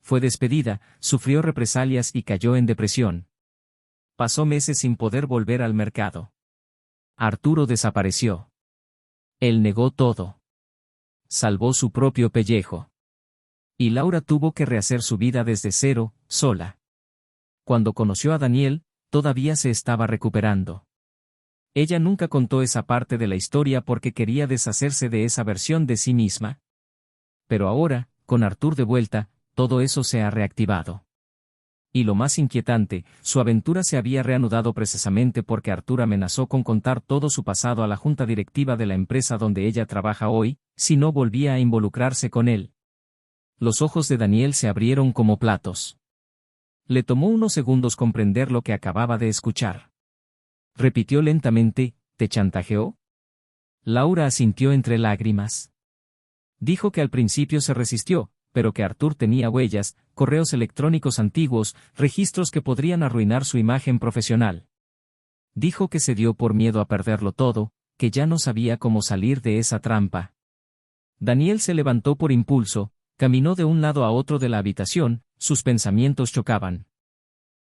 Fue despedida, sufrió represalias y cayó en depresión. Pasó meses sin poder volver al mercado. Arturo desapareció. Él negó todo. Salvó su propio pellejo. Y Laura tuvo que rehacer su vida desde cero, sola. Cuando conoció a Daniel, todavía se estaba recuperando. Ella nunca contó esa parte de la historia porque quería deshacerse de esa versión de sí misma. Pero ahora, con Artur de vuelta, todo eso se ha reactivado. Y lo más inquietante, su aventura se había reanudado precisamente porque Artur amenazó con contar todo su pasado a la junta directiva de la empresa donde ella trabaja hoy, si no volvía a involucrarse con él. Los ojos de Daniel se abrieron como platos. Le tomó unos segundos comprender lo que acababa de escuchar. Repitió lentamente, ¿te chantajeó? Laura asintió entre lágrimas. Dijo que al principio se resistió, pero que Artur tenía huellas, correos electrónicos antiguos, registros que podrían arruinar su imagen profesional. Dijo que se dio por miedo a perderlo todo, que ya no sabía cómo salir de esa trampa. Daniel se levantó por impulso, caminó de un lado a otro de la habitación, sus pensamientos chocaban.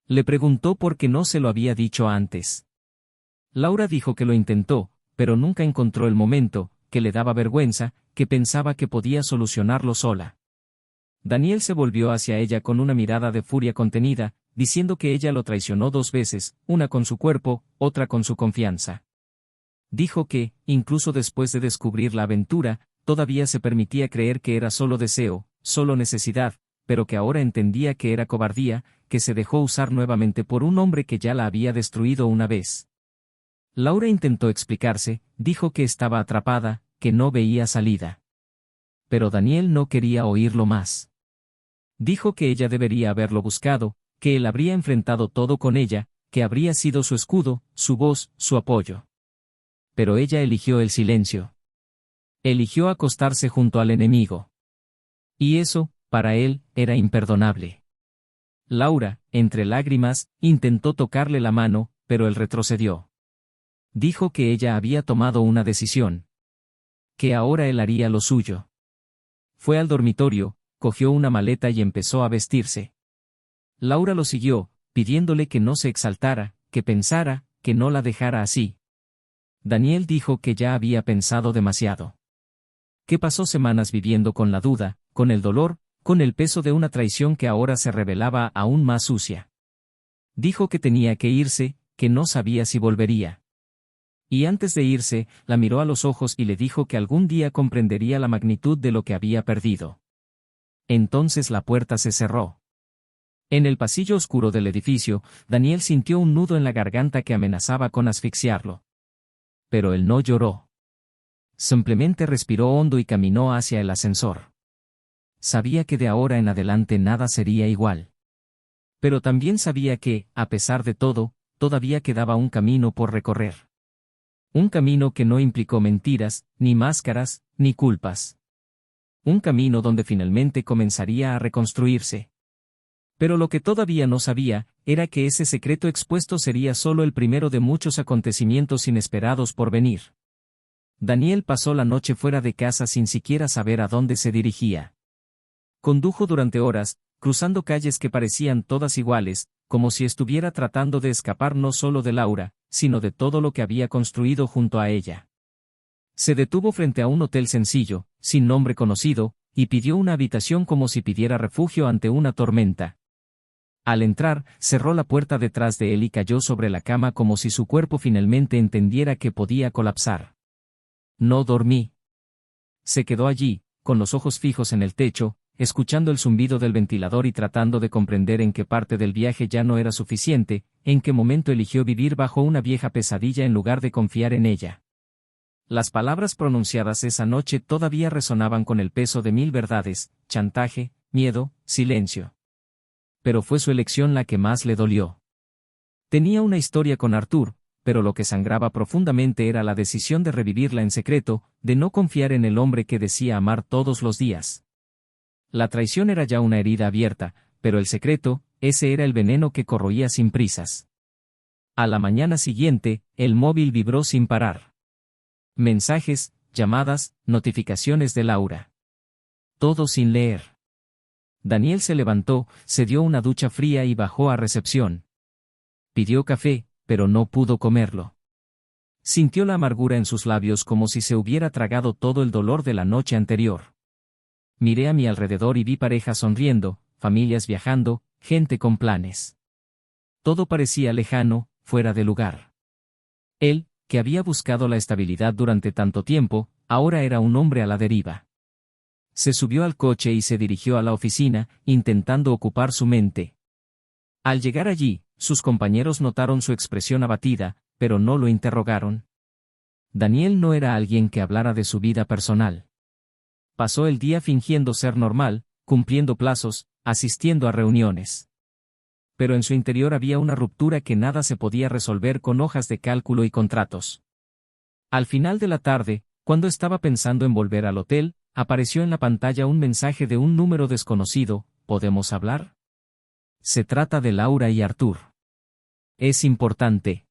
Le preguntó por qué no se lo había dicho antes. Laura dijo que lo intentó, pero nunca encontró el momento, que le daba vergüenza, que pensaba que podía solucionarlo sola. Daniel se volvió hacia ella con una mirada de furia contenida, diciendo que ella lo traicionó 2 veces, una con su cuerpo, otra con su confianza. Dijo que, incluso después de descubrir la aventura, todavía se permitía creer que era solo deseo, solo necesidad, pero que ahora entendía que era cobardía, que se dejó usar nuevamente por un hombre que ya la había destruido una vez. Laura intentó explicarse, dijo que estaba atrapada, que no veía salida. Pero Daniel no quería oírlo más. Dijo que ella debería haberlo buscado, que él habría enfrentado todo con ella, que habría sido su escudo, su voz, su apoyo. Pero ella eligió el silencio. Eligió acostarse junto al enemigo. Y eso, para él, era imperdonable. Laura, entre lágrimas, intentó tocarle la mano, pero él retrocedió. Dijo que ella había tomado una decisión. Que ahora él haría lo suyo. Fue al dormitorio, cogió una maleta y empezó a vestirse. Laura lo siguió, pidiéndole que no se exaltara, que pensara, que no la dejara así. Daniel dijo que ya había pensado demasiado. Que pasó semanas viviendo con la duda, con el dolor, con el peso de una traición que ahora se revelaba aún más sucia. Dijo que tenía que irse, que no sabía si volvería. Y antes de irse, la miró a los ojos y le dijo que algún día comprendería la magnitud de lo que había perdido. Entonces la puerta se cerró. En el pasillo oscuro del edificio, Daniel sintió un nudo en la garganta que amenazaba con asfixiarlo. Pero él no lloró. Simplemente respiró hondo y caminó hacia el ascensor. Sabía que de ahora en adelante nada sería igual. Pero también sabía que, a pesar de todo, todavía quedaba un camino por recorrer. Un camino que no implicó mentiras, ni máscaras, ni culpas. Un camino donde finalmente comenzaría a reconstruirse. Pero lo que todavía no sabía, era que ese secreto expuesto sería solo el primero de muchos acontecimientos inesperados por venir. Daniel pasó la noche fuera de casa sin siquiera saber a dónde se dirigía. Condujo durante horas, cruzando calles que parecían todas iguales, como si estuviera tratando de escapar no solo de Laura, sino de todo lo que había construido junto a ella. Se detuvo frente a un hotel sencillo, sin nombre conocido, y pidió una habitación como si pidiera refugio ante una tormenta. Al entrar, cerró la puerta detrás de él y cayó sobre la cama como si su cuerpo finalmente entendiera que podía colapsar. No dormí. Se quedó allí, con los ojos fijos en el techo, escuchando el zumbido del ventilador y tratando de comprender en qué parte del viaje ya no era suficiente, en qué momento eligió vivir bajo una vieja pesadilla en lugar de confiar en ella. Las palabras pronunciadas esa noche todavía resonaban con el peso de 1000 verdades: chantaje, miedo, silencio. Pero fue su elección la que más le dolió. Tenía una historia con Arthur, pero lo que sangraba profundamente era la decisión de revivirla en secreto, de no confiar en el hombre que decía amar todos los días. La traición era ya una herida abierta, pero el secreto, ese era el veneno que corroía sin prisas. A la mañana siguiente, el móvil vibró sin parar. Mensajes, llamadas, notificaciones de Laura. Todo sin leer. Daniel se levantó, se dio una ducha fría y bajó a recepción. Pidió café, pero no pudo comerlo. Sintió la amargura en sus labios como si se hubiera tragado todo el dolor de la noche anterior. Miré a mi alrededor y vi parejas sonriendo, familias viajando, gente con planes. Todo parecía lejano, fuera de lugar. Él, que había buscado la estabilidad durante tanto tiempo, ahora era un hombre a la deriva. Se subió al coche y se dirigió a la oficina, intentando ocupar su mente. Al llegar allí, sus compañeros notaron su expresión abatida, pero no lo interrogaron. Daniel no era alguien que hablara de su vida personal. Pasó el día fingiendo ser normal, cumpliendo plazos, asistiendo a reuniones. Pero en su interior había una ruptura que nada se podía resolver con hojas de cálculo y contratos. Al final de la tarde, cuando estaba pensando en volver al hotel, apareció en la pantalla un mensaje de un número desconocido: ¿podemos hablar? Se trata de Laura y Arthur. Es importante.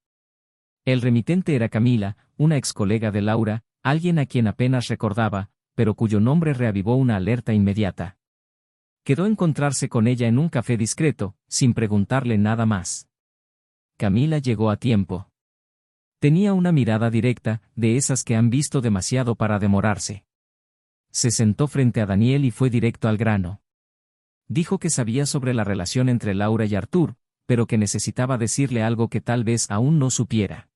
El remitente era Camila, una ex colega de Laura, alguien a quien apenas recordaba, pero cuyo nombre reavivó una alerta inmediata. Quedó encontrarse con ella en un café discreto, sin preguntarle nada más. Camila llegó a tiempo. Tenía una mirada directa, de esas que han visto demasiado para demorarse. Se sentó frente a Daniel y fue directo al grano. Dijo que sabía sobre la relación entre Laura y Arthur, pero que necesitaba decirle algo que tal vez aún no supiera.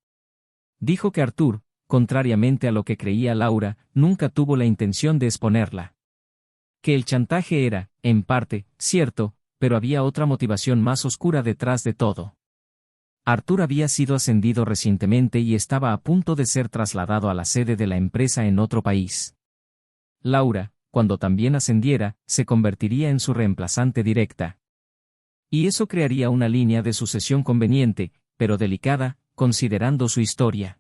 Dijo que Arthur, contrariamente a lo que creía Laura, nunca tuvo la intención de exponerla. Que el chantaje era, en parte, cierto, pero había otra motivación más oscura detrás de todo. Arthur había sido ascendido recientemente y estaba a punto de ser trasladado a la sede de la empresa en otro país. Laura, cuando también ascendiera, se convertiría en su reemplazante directa. Y eso crearía una línea de sucesión conveniente, pero delicada, considerando su historia.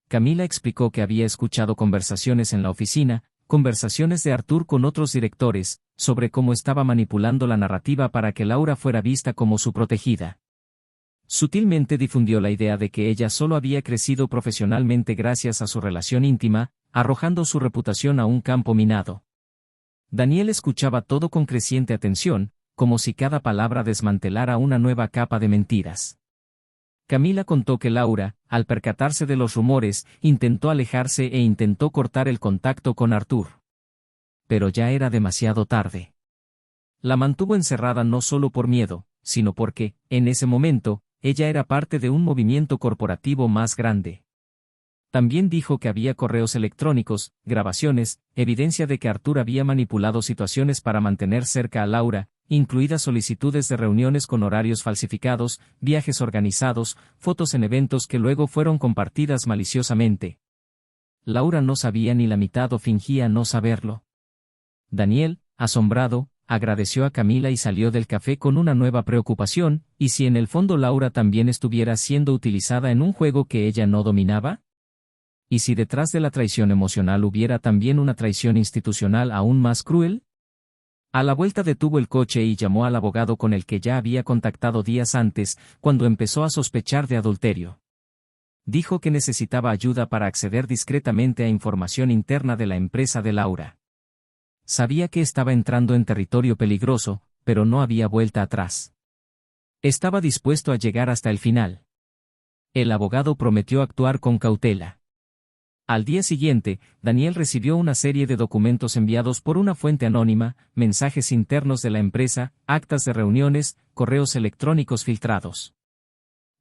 Camila explicó que había escuchado conversaciones en la oficina, conversaciones de Arthur con otros directores, sobre cómo estaba manipulando la narrativa para que Laura fuera vista como su protegida. Sutilmente difundió la idea de que ella solo había crecido profesionalmente gracias a su relación íntima, arrojando su reputación a un campo minado. Daniel escuchaba todo con creciente atención, como si cada palabra desmantelara una nueva capa de mentiras. Camila contó que Laura, al percatarse de los rumores, intentó alejarse e intentó cortar el contacto con Arthur. Pero ya era demasiado tarde. La mantuvo encerrada no solo por miedo, sino porque, en ese momento, ella era parte de un movimiento corporativo más grande. También dijo que había correos electrónicos, grabaciones, evidencia de que Arthur había manipulado situaciones para mantener cerca a Laura, incluidas solicitudes de reuniones con horarios falsificados, viajes organizados, fotos en eventos que luego fueron compartidas maliciosamente. Laura no sabía ni la mitad o fingía no saberlo. Daniel, asombrado, agradeció a Camila y salió del café con una nueva preocupación: ¿y si en el fondo Laura también estuviera siendo utilizada en un juego que ella no dominaba? ¿Y si detrás de la traición emocional hubiera también una traición institucional aún más cruel? A la vuelta detuvo el coche y llamó al abogado con el que ya había contactado días antes, cuando empezó a sospechar de adulterio. Dijo que necesitaba ayuda para acceder discretamente a información interna de la empresa de Laura. Sabía que estaba entrando en territorio peligroso, pero no había vuelta atrás. Estaba dispuesto a llegar hasta el final. El abogado prometió actuar con cautela. Al día siguiente, Daniel recibió una serie de documentos enviados por una fuente anónima, mensajes internos de la empresa, actas de reuniones, correos electrónicos filtrados.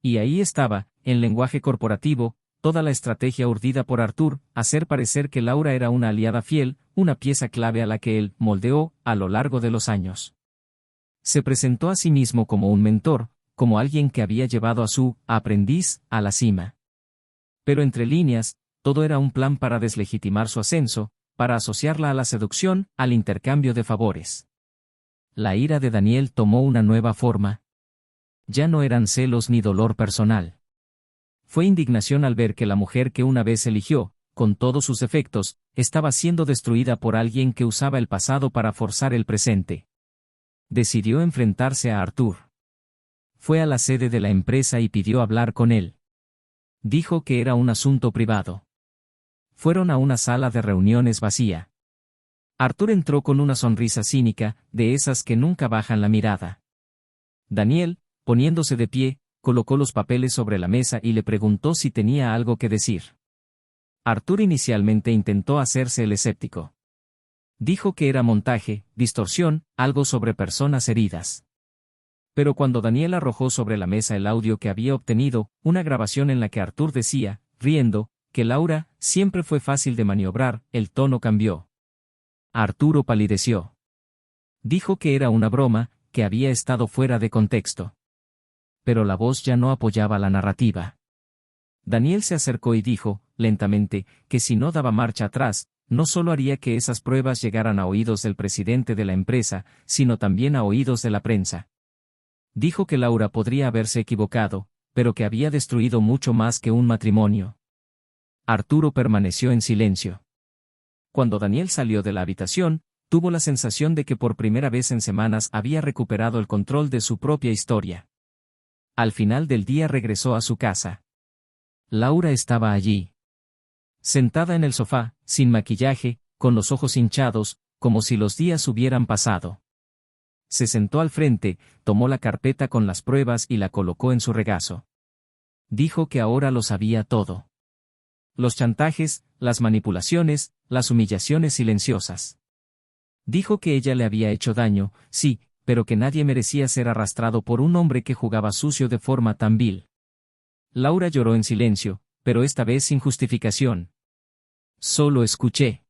Y ahí estaba, en lenguaje corporativo, toda la estrategia urdida por Arthur, hacer parecer que Laura era una aliada fiel, una pieza clave a la que él moldeó a lo largo de los años. Se presentó a sí mismo como un mentor, como alguien que había llevado a su aprendiz a la cima. Pero entre líneas, todo era un plan para deslegitimar su ascenso, para asociarla a la seducción, al intercambio de favores. La ira de Daniel tomó una nueva forma. Ya no eran celos ni dolor personal. Fue indignación al ver que la mujer que una vez eligió, con todos sus defectos, estaba siendo destruida por alguien que usaba el pasado para forzar el presente. Decidió enfrentarse a Arthur. Fue a la sede de la empresa y pidió hablar con él. Dijo que era un asunto privado. Fueron a una sala de reuniones vacía. Arthur entró con una sonrisa cínica, de esas que nunca bajan la mirada. Daniel, poniéndose de pie, colocó los papeles sobre la mesa y le preguntó si tenía algo que decir. Arthur inicialmente intentó hacerse el escéptico. Dijo que era montaje, distorsión, algo sobre personas heridas. Pero cuando Daniel arrojó sobre la mesa el audio que había obtenido, una grabación en la que Arthur decía, riendo, que Laura siempre fue fácil de maniobrar, el tono cambió. Arturo palideció. Dijo que era una broma, que había estado fuera de contexto. Pero la voz ya no apoyaba la narrativa. Daniel se acercó y dijo, lentamente, que si no daba marcha atrás, no solo haría que esas pruebas llegaran a oídos del presidente de la empresa, sino también a oídos de la prensa. Dijo que Laura podría haberse equivocado, pero que había destruido mucho más que un matrimonio. Arturo permaneció en silencio. Cuando Daniel salió de la habitación, tuvo la sensación de que por primera vez en semanas había recuperado el control de su propia historia. Al final del día regresó a su casa. Laura estaba allí. Sentada en el sofá, sin maquillaje, con los ojos hinchados, como si los días hubieran pasado. Se sentó al frente, tomó la carpeta con las pruebas y la colocó en su regazo. Dijo que ahora lo sabía todo. Los chantajes, las manipulaciones, las humillaciones silenciosas. Dijo que ella le había hecho daño, sí, pero que nadie merecía ser arrastrado por un hombre que jugaba sucio de forma tan vil. Laura lloró en silencio, pero esta vez sin justificación. Solo escuché.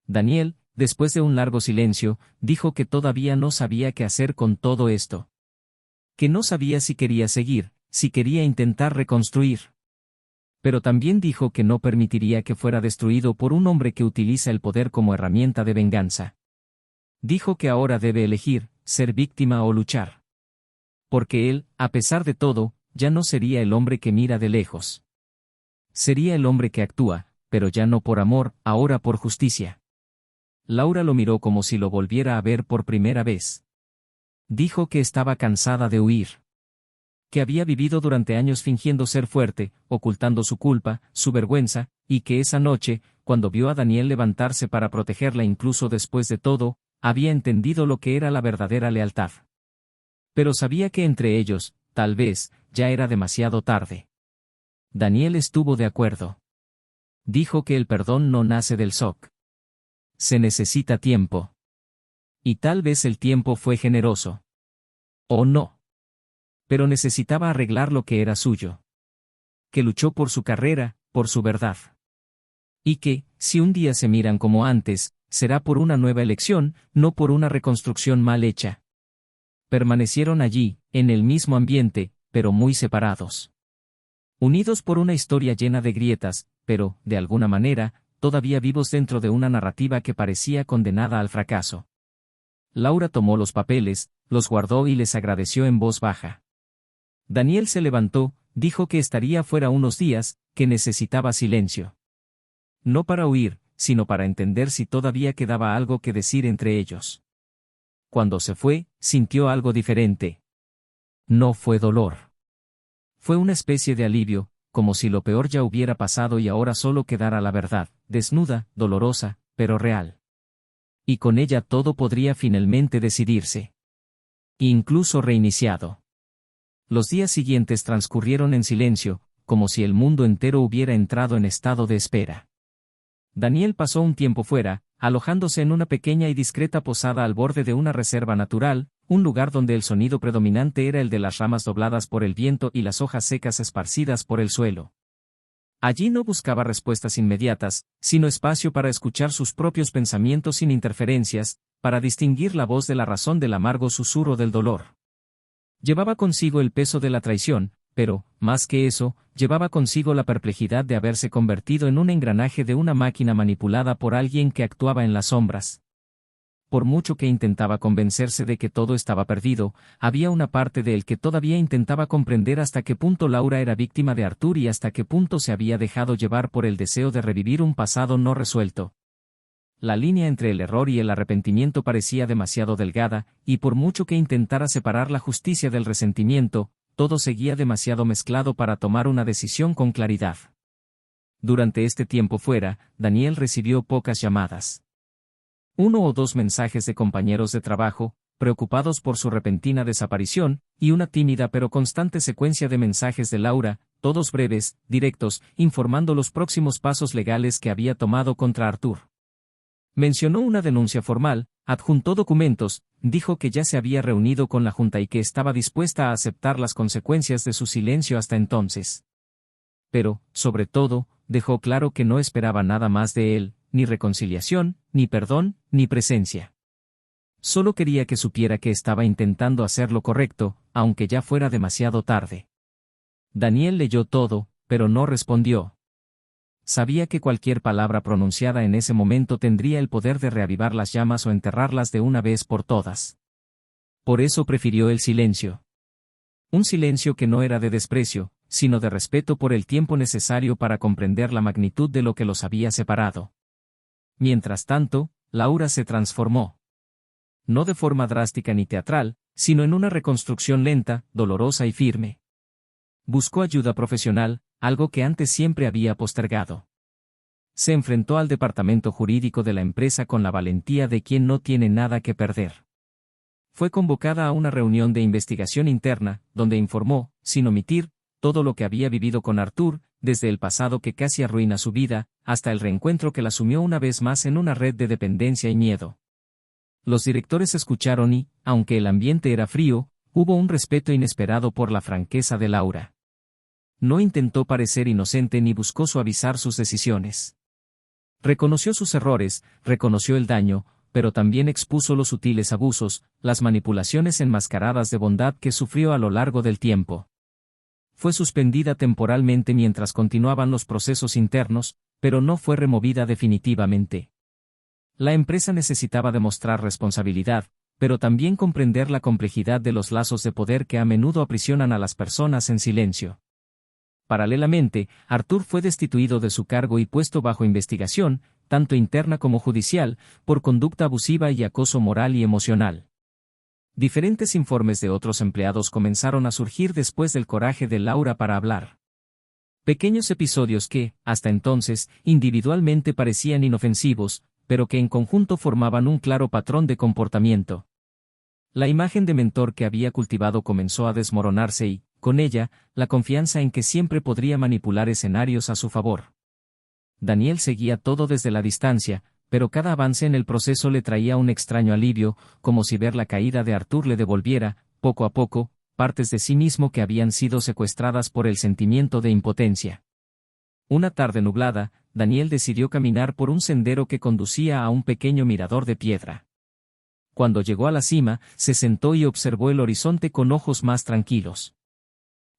Daniel, después de un largo silencio, dijo que todavía no sabía qué hacer con todo esto. Que no sabía si quería seguir, si quería intentar reconstruir. Pero también dijo que no permitiría que fuera destruido por un hombre que utiliza el poder como herramienta de venganza. Dijo que ahora debe elegir, ser víctima o luchar. Porque él, a pesar de todo, ya no sería el hombre que mira de lejos. Sería el hombre que actúa, pero ya no por amor, ahora por justicia. Laura lo miró como si lo volviera a ver por primera vez. Dijo que estaba cansada de huir. Que había vivido durante años fingiendo ser fuerte, ocultando su culpa, su vergüenza, y que esa noche, cuando vio a Daniel levantarse para protegerla incluso después de todo, había entendido lo que era la verdadera lealtad. Pero sabía que entre ellos, tal vez, ya era demasiado tarde. Daniel estuvo de acuerdo. Dijo que el perdón no nace del shock. Se necesita tiempo. Y tal vez el tiempo fue generoso. O no. Pero necesitaba arreglar lo que era suyo. Que luchó por su carrera, por su verdad. Y que, si un día se miran como antes, será por una nueva elección, no por una reconstrucción mal hecha. Permanecieron allí, en el mismo ambiente, pero muy separados. Unidos por una historia llena de grietas, pero, de alguna manera, todavía vivos dentro de una narrativa que parecía condenada al fracaso. Laura tomó los papeles, los guardó y les agradeció en voz baja. Daniel se levantó, dijo que estaría fuera unos días, que necesitaba silencio. No para huir, sino para entender si todavía quedaba algo que decir entre ellos. Cuando se fue, sintió algo diferente. No fue dolor. Fue una especie de alivio, como si lo peor ya hubiera pasado y ahora solo quedara la verdad, desnuda, dolorosa, pero real. Y con ella todo podría finalmente decidirse. incluso reiniciado. Los días siguientes transcurrieron en silencio, como si el mundo entero hubiera entrado en estado de espera. Daniel pasó un tiempo fuera, alojándose en una pequeña y discreta posada al borde de una reserva natural, un lugar donde el sonido predominante era el de las ramas dobladas por el viento y las hojas secas esparcidas por el suelo. Allí no buscaba respuestas inmediatas, sino espacio para escuchar sus propios pensamientos sin interferencias, para distinguir la voz de la razón del amargo susurro del dolor. Llevaba consigo el peso de la traición, pero, más que eso, llevaba consigo la perplejidad de haberse convertido en un engranaje de una máquina manipulada por alguien que actuaba en las sombras. Por mucho que intentaba convencerse de que todo estaba perdido, había una parte de él que todavía intentaba comprender hasta qué punto Laura era víctima de Arthur y hasta qué punto se había dejado llevar por el deseo de revivir un pasado no resuelto. La línea entre el error y el arrepentimiento parecía demasiado delgada, y por mucho que intentara separar la justicia del resentimiento, todo seguía demasiado mezclado para tomar una decisión con claridad. Durante este tiempo fuera, Daniel recibió pocas llamadas. 1 o 2 mensajes de compañeros de trabajo, preocupados por su repentina desaparición, y una tímida pero constante secuencia de mensajes de Laura, todos breves, directos, informando los próximos pasos legales que había tomado contra Arthur. Mencionó una denuncia formal, adjuntó documentos, dijo que ya se había reunido con la Junta y que estaba dispuesta a aceptar las consecuencias de su silencio hasta entonces. Pero, sobre todo, dejó claro que no esperaba nada más de él, ni reconciliación, ni perdón, ni presencia. Solo quería que supiera que estaba intentando hacer lo correcto, aunque ya fuera demasiado tarde. Daniel leyó todo, pero no respondió. Sabía que cualquier palabra pronunciada en ese momento tendría el poder de reavivar las llamas o enterrarlas de una vez por todas. Por eso prefirió el silencio. Un silencio que no era de desprecio, sino de respeto por el tiempo necesario para comprender la magnitud de lo que los había separado. Mientras tanto, Laura se transformó. No de forma drástica ni teatral, sino en una reconstrucción lenta, dolorosa y firme. Buscó ayuda profesional, algo que antes siempre había postergado. Se enfrentó al departamento jurídico de la empresa con la valentía de quien no tiene nada que perder. Fue convocada a una reunión de investigación interna, donde informó, sin omitir, todo lo que había vivido con Arthur, desde el pasado que casi arruina su vida, hasta el reencuentro que la sumió una vez más en una red de dependencia y miedo. Los directores escucharon y, aunque el ambiente era frío, hubo un respeto inesperado por la franqueza de Laura. No intentó parecer inocente ni buscó suavizar sus decisiones. Reconoció sus errores, reconoció el daño, pero también expuso los sutiles abusos, las manipulaciones enmascaradas de bondad que sufrió a lo largo del tiempo. Fue suspendida temporalmente mientras continuaban los procesos internos, pero no fue removida definitivamente. La empresa necesitaba demostrar responsabilidad, pero también comprender la complejidad de los lazos de poder que a menudo aprisionan a las personas en silencio. Paralelamente, Arthur fue destituido de su cargo y puesto bajo investigación, tanto interna como judicial, por conducta abusiva y acoso moral y emocional. Diferentes informes de otros empleados comenzaron a surgir después del coraje de Laura para hablar. Pequeños episodios que, hasta entonces, individualmente parecían inofensivos, pero que en conjunto formaban un claro patrón de comportamiento. La imagen de mentor que había cultivado comenzó a desmoronarse y, con ella, la confianza en que siempre podría manipular escenarios a su favor. Daniel seguía todo desde la distancia, pero cada avance en el proceso le traía un extraño alivio, como si ver la caída de Arthur le devolviera, poco a poco, partes de sí mismo que habían sido secuestradas por el sentimiento de impotencia. Una tarde nublada, Daniel decidió caminar por un sendero que conducía a un pequeño mirador de piedra. Cuando llegó a la cima, se sentó y observó el horizonte con ojos más tranquilos.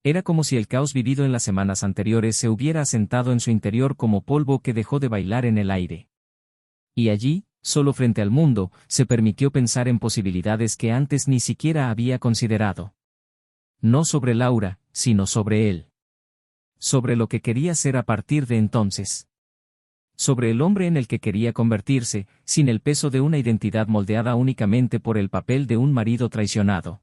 Era como si el caos vivido en las semanas anteriores se hubiera asentado en su interior como polvo que dejó de bailar en el aire. Y allí, solo frente al mundo, se permitió pensar en posibilidades que antes ni siquiera había considerado. No sobre Laura, sino sobre él. Sobre lo que quería ser a partir de entonces. Sobre el hombre en el que quería convertirse, sin el peso de una identidad moldeada únicamente por el papel de un marido traicionado.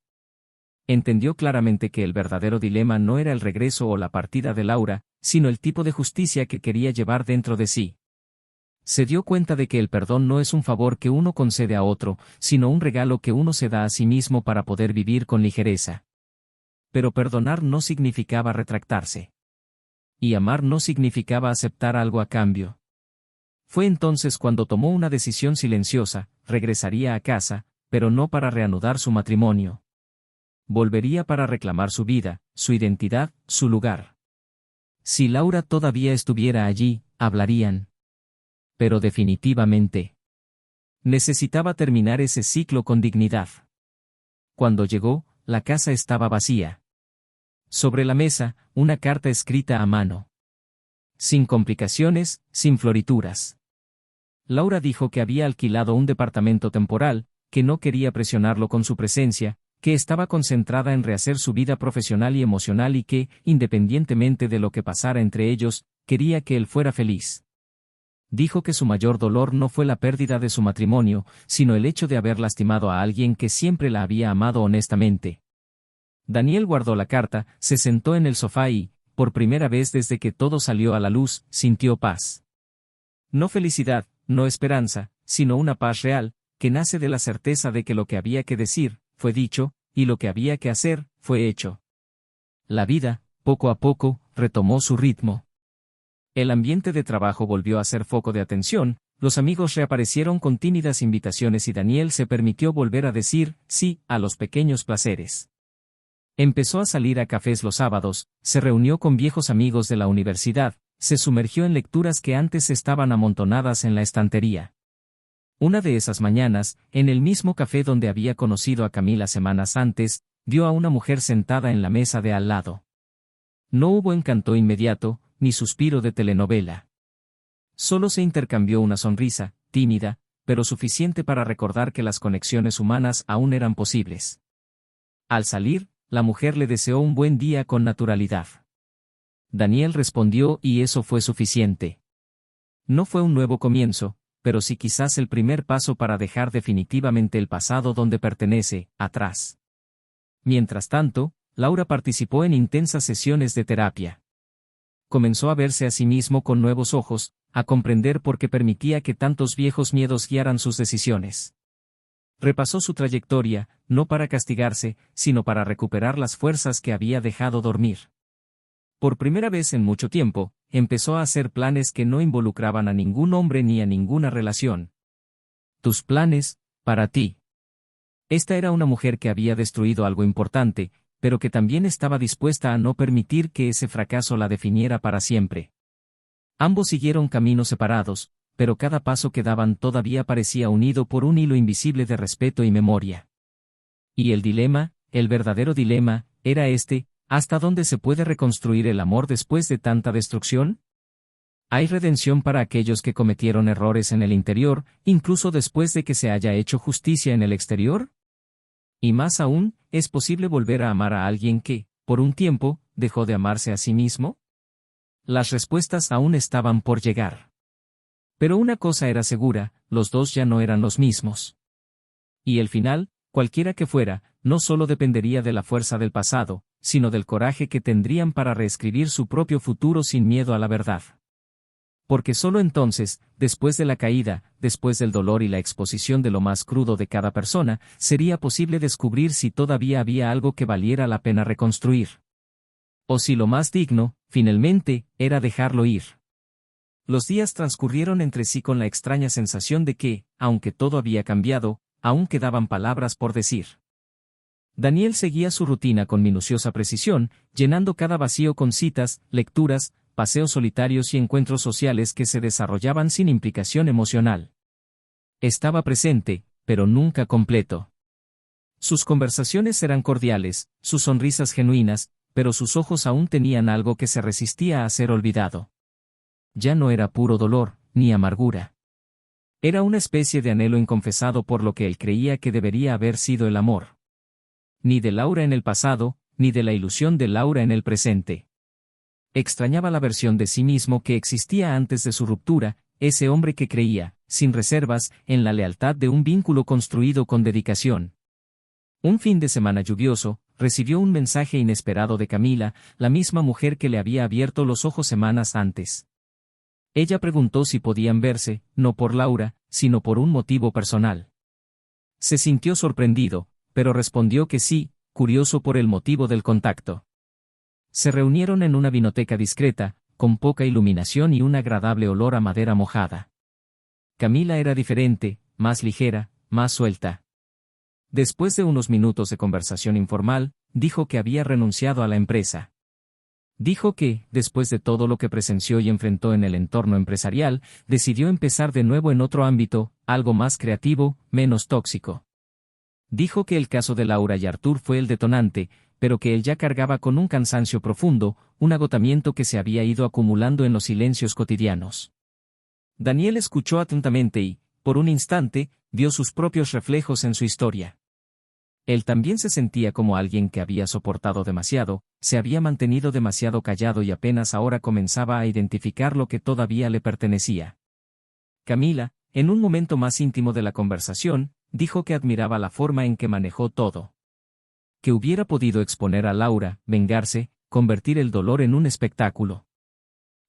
Entendió claramente que el verdadero dilema no era el regreso o la partida de Laura, sino el tipo de justicia que quería llevar dentro de sí. Se dio cuenta de que el perdón no es un favor que uno concede a otro, sino un regalo que uno se da a sí mismo para poder vivir con ligereza. Pero perdonar no significaba retractarse. Y amar no significaba aceptar algo a cambio. Fue entonces cuando tomó una decisión silenciosa: regresaría a casa, pero no para reanudar su matrimonio. Volvería para reclamar su vida, su identidad, su lugar. Si Laura todavía estuviera allí, hablarían. Pero definitivamente necesitaba terminar ese ciclo con dignidad. Cuando llegó, la casa estaba vacía. Sobre la mesa, una carta escrita a mano. Sin complicaciones, sin florituras. Laura dijo que había alquilado un departamento temporal, que no quería presionarlo con su presencia, que estaba concentrada en rehacer su vida profesional y emocional y que, independientemente de lo que pasara entre ellos, quería que él fuera feliz. Dijo que su mayor dolor no fue la pérdida de su matrimonio, sino el hecho de haber lastimado a alguien que siempre la había amado honestamente. Daniel guardó la carta, se sentó en el sofá y, por primera vez desde que todo salió a la luz, sintió paz. No felicidad, no esperanza, sino una paz real, que nace de la certeza de que lo que había que decir, fue dicho, y lo que había que hacer, fue hecho. La vida, poco a poco, retomó su ritmo. El ambiente de trabajo volvió a ser foco de atención, los amigos reaparecieron con tímidas invitaciones y Daniel se permitió volver a decir sí a los pequeños placeres. Empezó a salir a cafés los sábados, se reunió con viejos amigos de la universidad, se sumergió en lecturas que antes estaban amontonadas en la estantería. Una de esas mañanas, en el mismo café donde había conocido a Camila semanas antes, vio a una mujer sentada en la mesa de al lado. No hubo encanto inmediato, ni suspiro de telenovela. Solo se intercambió una sonrisa, tímida, pero suficiente para recordar que las conexiones humanas aún eran posibles. Al salir, la mujer le deseó un buen día con naturalidad. Daniel respondió y eso fue suficiente. No fue un nuevo comienzo, pero sí quizás el primer paso para dejar definitivamente el pasado donde pertenece, atrás. Mientras tanto, Laura participó en intensas sesiones de terapia. Comenzó a verse a sí mismo con nuevos ojos, a comprender por qué permitía que tantos viejos miedos guiaran sus decisiones. Repasó su trayectoria, no para castigarse, sino para recuperar las fuerzas que había dejado dormir. Por primera vez en mucho tiempo, empezó a hacer planes que no involucraban a ningún hombre ni a ninguna relación. Tus planes, para ti. Esta era una mujer que había destruido algo importante, pero que también estaba dispuesta a no permitir que ese fracaso la definiera para siempre. Ambos siguieron caminos separados, pero cada paso que daban todavía parecía unido por un hilo invisible de respeto y memoria. Y el dilema, el verdadero dilema, era este: ¿hasta dónde se puede reconstruir el amor después de tanta destrucción? ¿Hay redención para aquellos que cometieron errores en el interior, incluso después de que se haya hecho justicia en el exterior? Y más aún, ¿es posible volver a amar a alguien que, por un tiempo, dejó de amarse a sí mismo? Las respuestas aún estaban por llegar. Pero una cosa era segura: los dos ya no eran los mismos. Y el final, cualquiera que fuera, no solo dependería de la fuerza del pasado, sino del coraje que tendrían para reescribir su propio futuro sin miedo a la verdad. Porque solo entonces, después de la caída, después del dolor y la exposición de lo más crudo de cada persona, sería posible descubrir si todavía había algo que valiera la pena reconstruir. O si lo más digno, finalmente, era dejarlo ir. Los días transcurrieron entre sí con la extraña sensación de que, aunque todo había cambiado, aún quedaban palabras por decir. Daniel seguía su rutina con minuciosa precisión, llenando cada vacío con citas, lecturas, paseos solitarios y encuentros sociales que se desarrollaban sin implicación emocional. Estaba presente, pero nunca completo. Sus conversaciones eran cordiales, sus sonrisas genuinas, pero sus ojos aún tenían algo que se resistía a ser olvidado. Ya no era puro dolor, ni amargura. Era una especie de anhelo inconfesado por lo que él creía que debería haber sido el amor. Ni de Laura en el pasado, ni de la ilusión de Laura en el presente. Extrañaba la versión de sí mismo que existía antes de su ruptura, ese hombre que creía, sin reservas, en la lealtad de un vínculo construido con dedicación. Un fin de semana lluvioso, recibió un mensaje inesperado de Camila, la misma mujer que le había abierto los ojos semanas antes. Ella preguntó si podían verse, no por Laura, sino por un motivo personal. Se sintió sorprendido, pero respondió que sí, curioso por el motivo del contacto. Se reunieron en una vinoteca discreta, con poca iluminación y un agradable olor a madera mojada. Camila era diferente, más ligera, más suelta. Después de unos minutos de conversación informal, dijo que había renunciado a la empresa. Dijo que, después de todo lo que presenció y enfrentó en el entorno empresarial, decidió empezar de nuevo en otro ámbito, algo más creativo, menos tóxico. Dijo que el caso de Laura y Artur fue el detonante, pero que él ya cargaba con un cansancio profundo, un agotamiento que se había ido acumulando en los silencios cotidianos. Daniel escuchó atentamente y, por un instante, vio sus propios reflejos en su historia. Él también se sentía como alguien que había soportado demasiado, se había mantenido demasiado callado y apenas ahora comenzaba a identificar lo que todavía le pertenecía. Camila, en un momento más íntimo de la conversación, dijo que admiraba la forma en que manejó todo. Que hubiera podido exponer a Laura, vengarse, convertir el dolor en un espectáculo.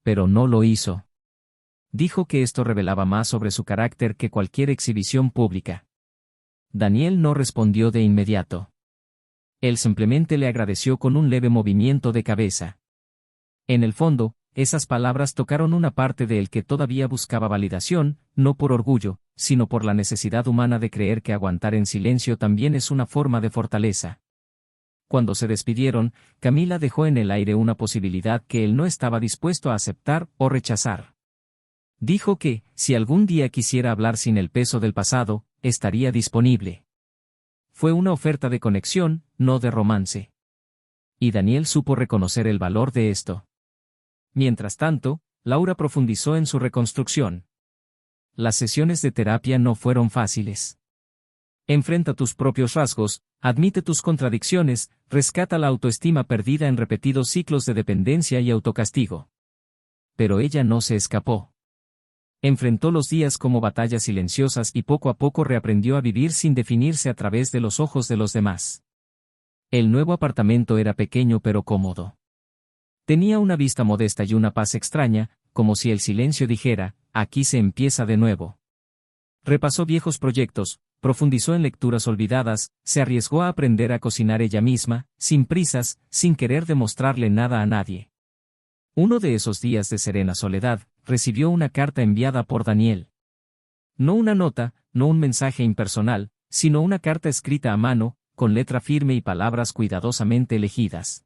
Pero no lo hizo. Dijo que esto revelaba más sobre su carácter que cualquier exhibición pública. Daniel no respondió de inmediato. Él simplemente le agradeció con un leve movimiento de cabeza. En el fondo, esas palabras tocaron una parte de él que todavía buscaba validación, no por orgullo, sino por la necesidad humana de creer que aguantar en silencio también es una forma de fortaleza. Cuando se despidieron, Camila dejó en el aire una posibilidad que él no estaba dispuesto a aceptar o rechazar. Dijo que, si algún día quisiera hablar sin el peso del pasado, estaría disponible. Fue una oferta de conexión, no de romance. Y Daniel supo reconocer el valor de esto. Mientras tanto, Laura profundizó en su reconstrucción. Las sesiones de terapia no fueron fáciles. Enfrenta tus propios rasgos, admite tus contradicciones, rescata la autoestima perdida en repetidos ciclos de dependencia y autocastigo. Pero ella no se escapó. Enfrentó los días como batallas silenciosas y poco a poco reaprendió a vivir sin definirse a través de los ojos de los demás. El nuevo apartamento era pequeño pero cómodo. Tenía una vista modesta y una paz extraña, como si el silencio dijera, aquí se empieza de nuevo. Repasó viejos proyectos, profundizó en lecturas olvidadas, se arriesgó a aprender a cocinar ella misma, sin prisas, sin querer demostrarle nada a nadie. Uno de esos días de serena soledad, recibió una carta enviada por Daniel. No una nota, no un mensaje impersonal, sino una carta escrita a mano, con letra firme y palabras cuidadosamente elegidas.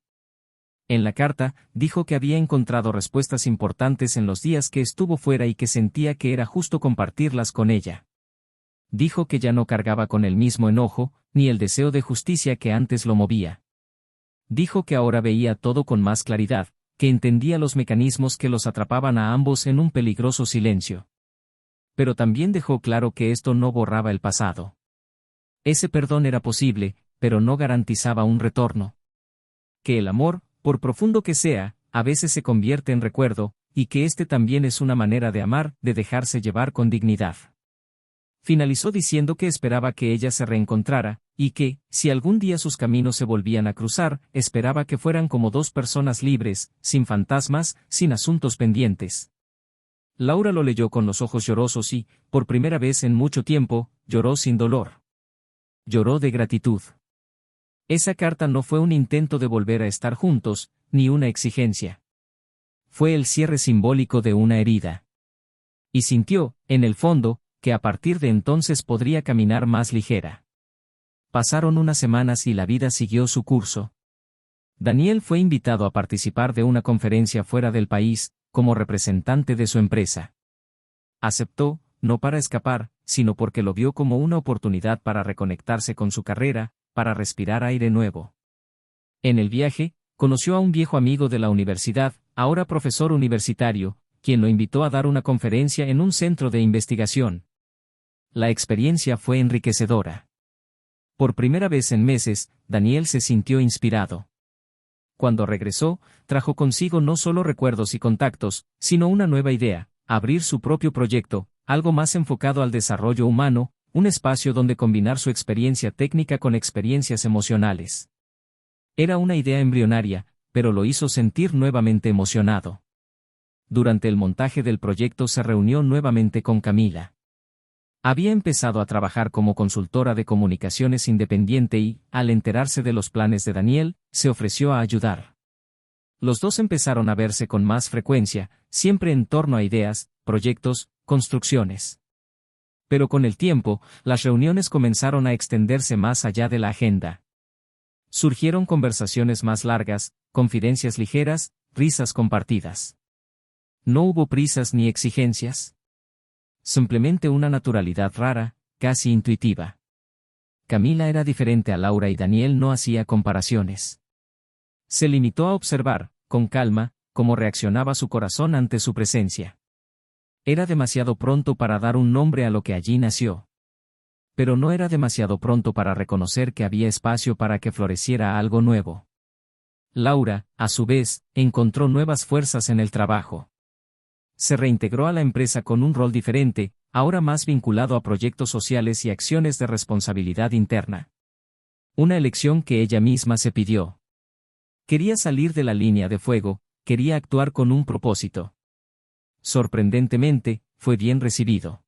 En la carta, dijo que había encontrado respuestas importantes en los días que estuvo fuera y que sentía que era justo compartirlas con ella. Dijo que ya no cargaba con el mismo enojo, ni el deseo de justicia que antes lo movía. Dijo que ahora veía todo con más claridad, que entendía los mecanismos que los atrapaban a ambos en un peligroso silencio. Pero también dejó claro que esto no borraba el pasado. Ese perdón era posible, pero no garantizaba un retorno. Que el amor, por profundo que sea, a veces se convierte en recuerdo, y que este también es una manera de amar, de dejarse llevar con dignidad. Finalizó diciendo que esperaba que ella se reencontrara, y que, si algún día sus caminos se volvían a cruzar, esperaba que fueran como dos personas libres, sin fantasmas, sin asuntos pendientes. Laura lo leyó con los ojos llorosos y, por primera vez en mucho tiempo, lloró sin dolor. Lloró de gratitud. Esa carta no fue un intento de volver a estar juntos, ni una exigencia. Fue el cierre simbólico de una herida. Y sintió, en el fondo, que a partir de entonces podría caminar más ligera. Pasaron unas semanas y la vida siguió su curso. Daniel fue invitado a participar de una conferencia fuera del país, como representante de su empresa. Aceptó, no para escapar, sino porque lo vio como una oportunidad para reconectarse con su carrera, para respirar aire nuevo. En el viaje, conoció a un viejo amigo de la universidad, ahora profesor universitario, quien lo invitó a dar una conferencia en un centro de investigación. La experiencia fue enriquecedora. Por primera vez en meses, Daniel se sintió inspirado. Cuando regresó, trajo consigo no solo recuerdos y contactos, sino una nueva idea, abrir su propio proyecto, algo más enfocado al desarrollo humano, un espacio donde combinar su experiencia técnica con experiencias emocionales. Era una idea embrionaria, pero lo hizo sentir nuevamente emocionado. durante el montaje del proyecto se reunió nuevamente con Camila. Había empezado a trabajar como consultora de comunicaciones independiente y, al enterarse de los planes de Daniel, se ofreció a ayudar. Los dos empezaron a verse con más frecuencia, siempre en torno a ideas, proyectos, construcciones. Pero con el tiempo, las reuniones comenzaron a extenderse más allá de la agenda. Surgieron conversaciones más largas, confidencias ligeras, risas compartidas. No hubo prisas ni exigencias. Simplemente una naturalidad rara, casi intuitiva. Camila era diferente a Laura y Daniel no hacía comparaciones. Se limitó a observar, con calma, cómo reaccionaba su corazón ante su presencia. Era demasiado pronto para dar un nombre a lo que allí nació. Pero no era demasiado pronto para reconocer que había espacio para que floreciera algo nuevo. Laura, a su vez, encontró nuevas fuerzas en el trabajo. Se reintegró a la empresa con un rol diferente, ahora más vinculado a proyectos sociales y acciones de responsabilidad interna. Una elección que ella misma se pidió. Quería salir de la línea de fuego, quería actuar con un propósito. Sorprendentemente, fue bien recibido.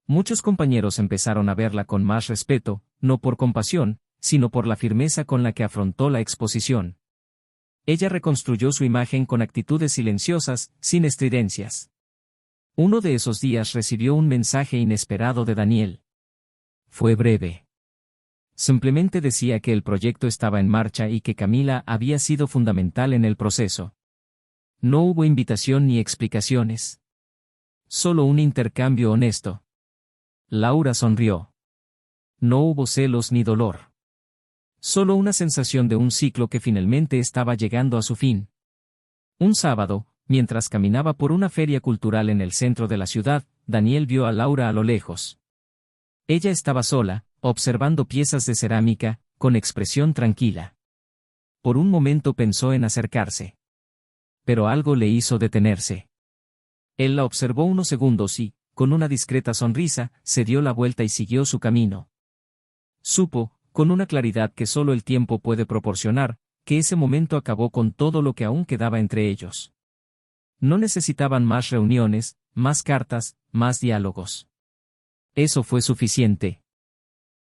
Muchos compañeros empezaron a verla con más respeto, no por compasión, sino por la firmeza con la que afrontó la exposición. Ella reconstruyó su imagen con actitudes silenciosas, sin estridencias. Uno de esos días recibió un mensaje inesperado de Daniel. Fue breve. Simplemente decía que el proyecto estaba en marcha y que Camila había sido fundamental en el proceso. No hubo invitación ni explicaciones. Solo un intercambio honesto. Laura sonrió. No hubo celos ni dolor. Solo una sensación de un ciclo que finalmente estaba llegando a su fin. Un sábado, mientras caminaba por una feria cultural en el centro de la ciudad, Daniel vio a Laura a lo lejos. Ella estaba sola, observando piezas de cerámica, con expresión tranquila. Por un momento pensó en acercarse. Pero algo le hizo detenerse. Él la observó unos segundos y, con una discreta sonrisa, se dio la vuelta y siguió su camino. Supo, con una claridad que solo el tiempo puede proporcionar, que ese momento acabó con todo lo que aún quedaba entre ellos. No necesitaban más reuniones, más cartas, más diálogos. Eso fue suficiente.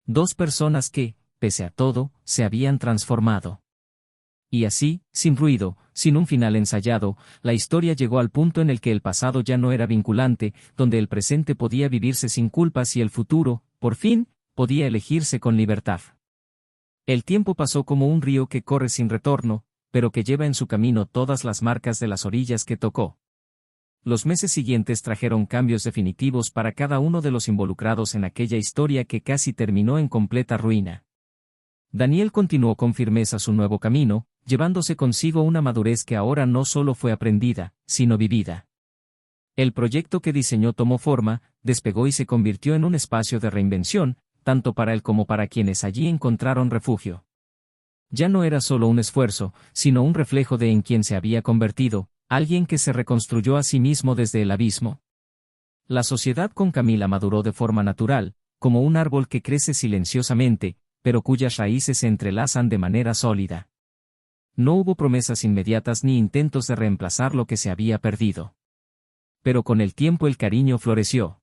Dos personas que, pese a todo, se habían transformado. Y así, sin ruido, sin un final ensayado, la historia llegó al punto en el que el pasado ya no era vinculante, donde el presente podía vivirse sin culpas y el futuro, por fin, podía elegirse con libertad. El tiempo pasó como un río que corre sin retorno, pero que lleva en su camino todas las marcas de las orillas que tocó. Los meses siguientes trajeron cambios definitivos para cada uno de los involucrados en aquella historia que casi terminó en completa ruina. Daniel continuó con firmeza su nuevo camino, llevándose consigo una madurez que ahora no solo fue aprendida, sino vivida. El proyecto que diseñó tomó forma, despegó y se convirtió en un espacio de reinvención, tanto para él como para quienes allí encontraron refugio. Ya no era solo un esfuerzo, sino un reflejo de en quien se había convertido, alguien que se reconstruyó a sí mismo desde el abismo. La sociedad con Camila maduró de forma natural, como un árbol que crece silenciosamente, pero cuyas raíces se entrelazan de manera sólida. No hubo promesas inmediatas ni intentos de reemplazar lo que se había perdido. Pero con el tiempo el cariño floreció.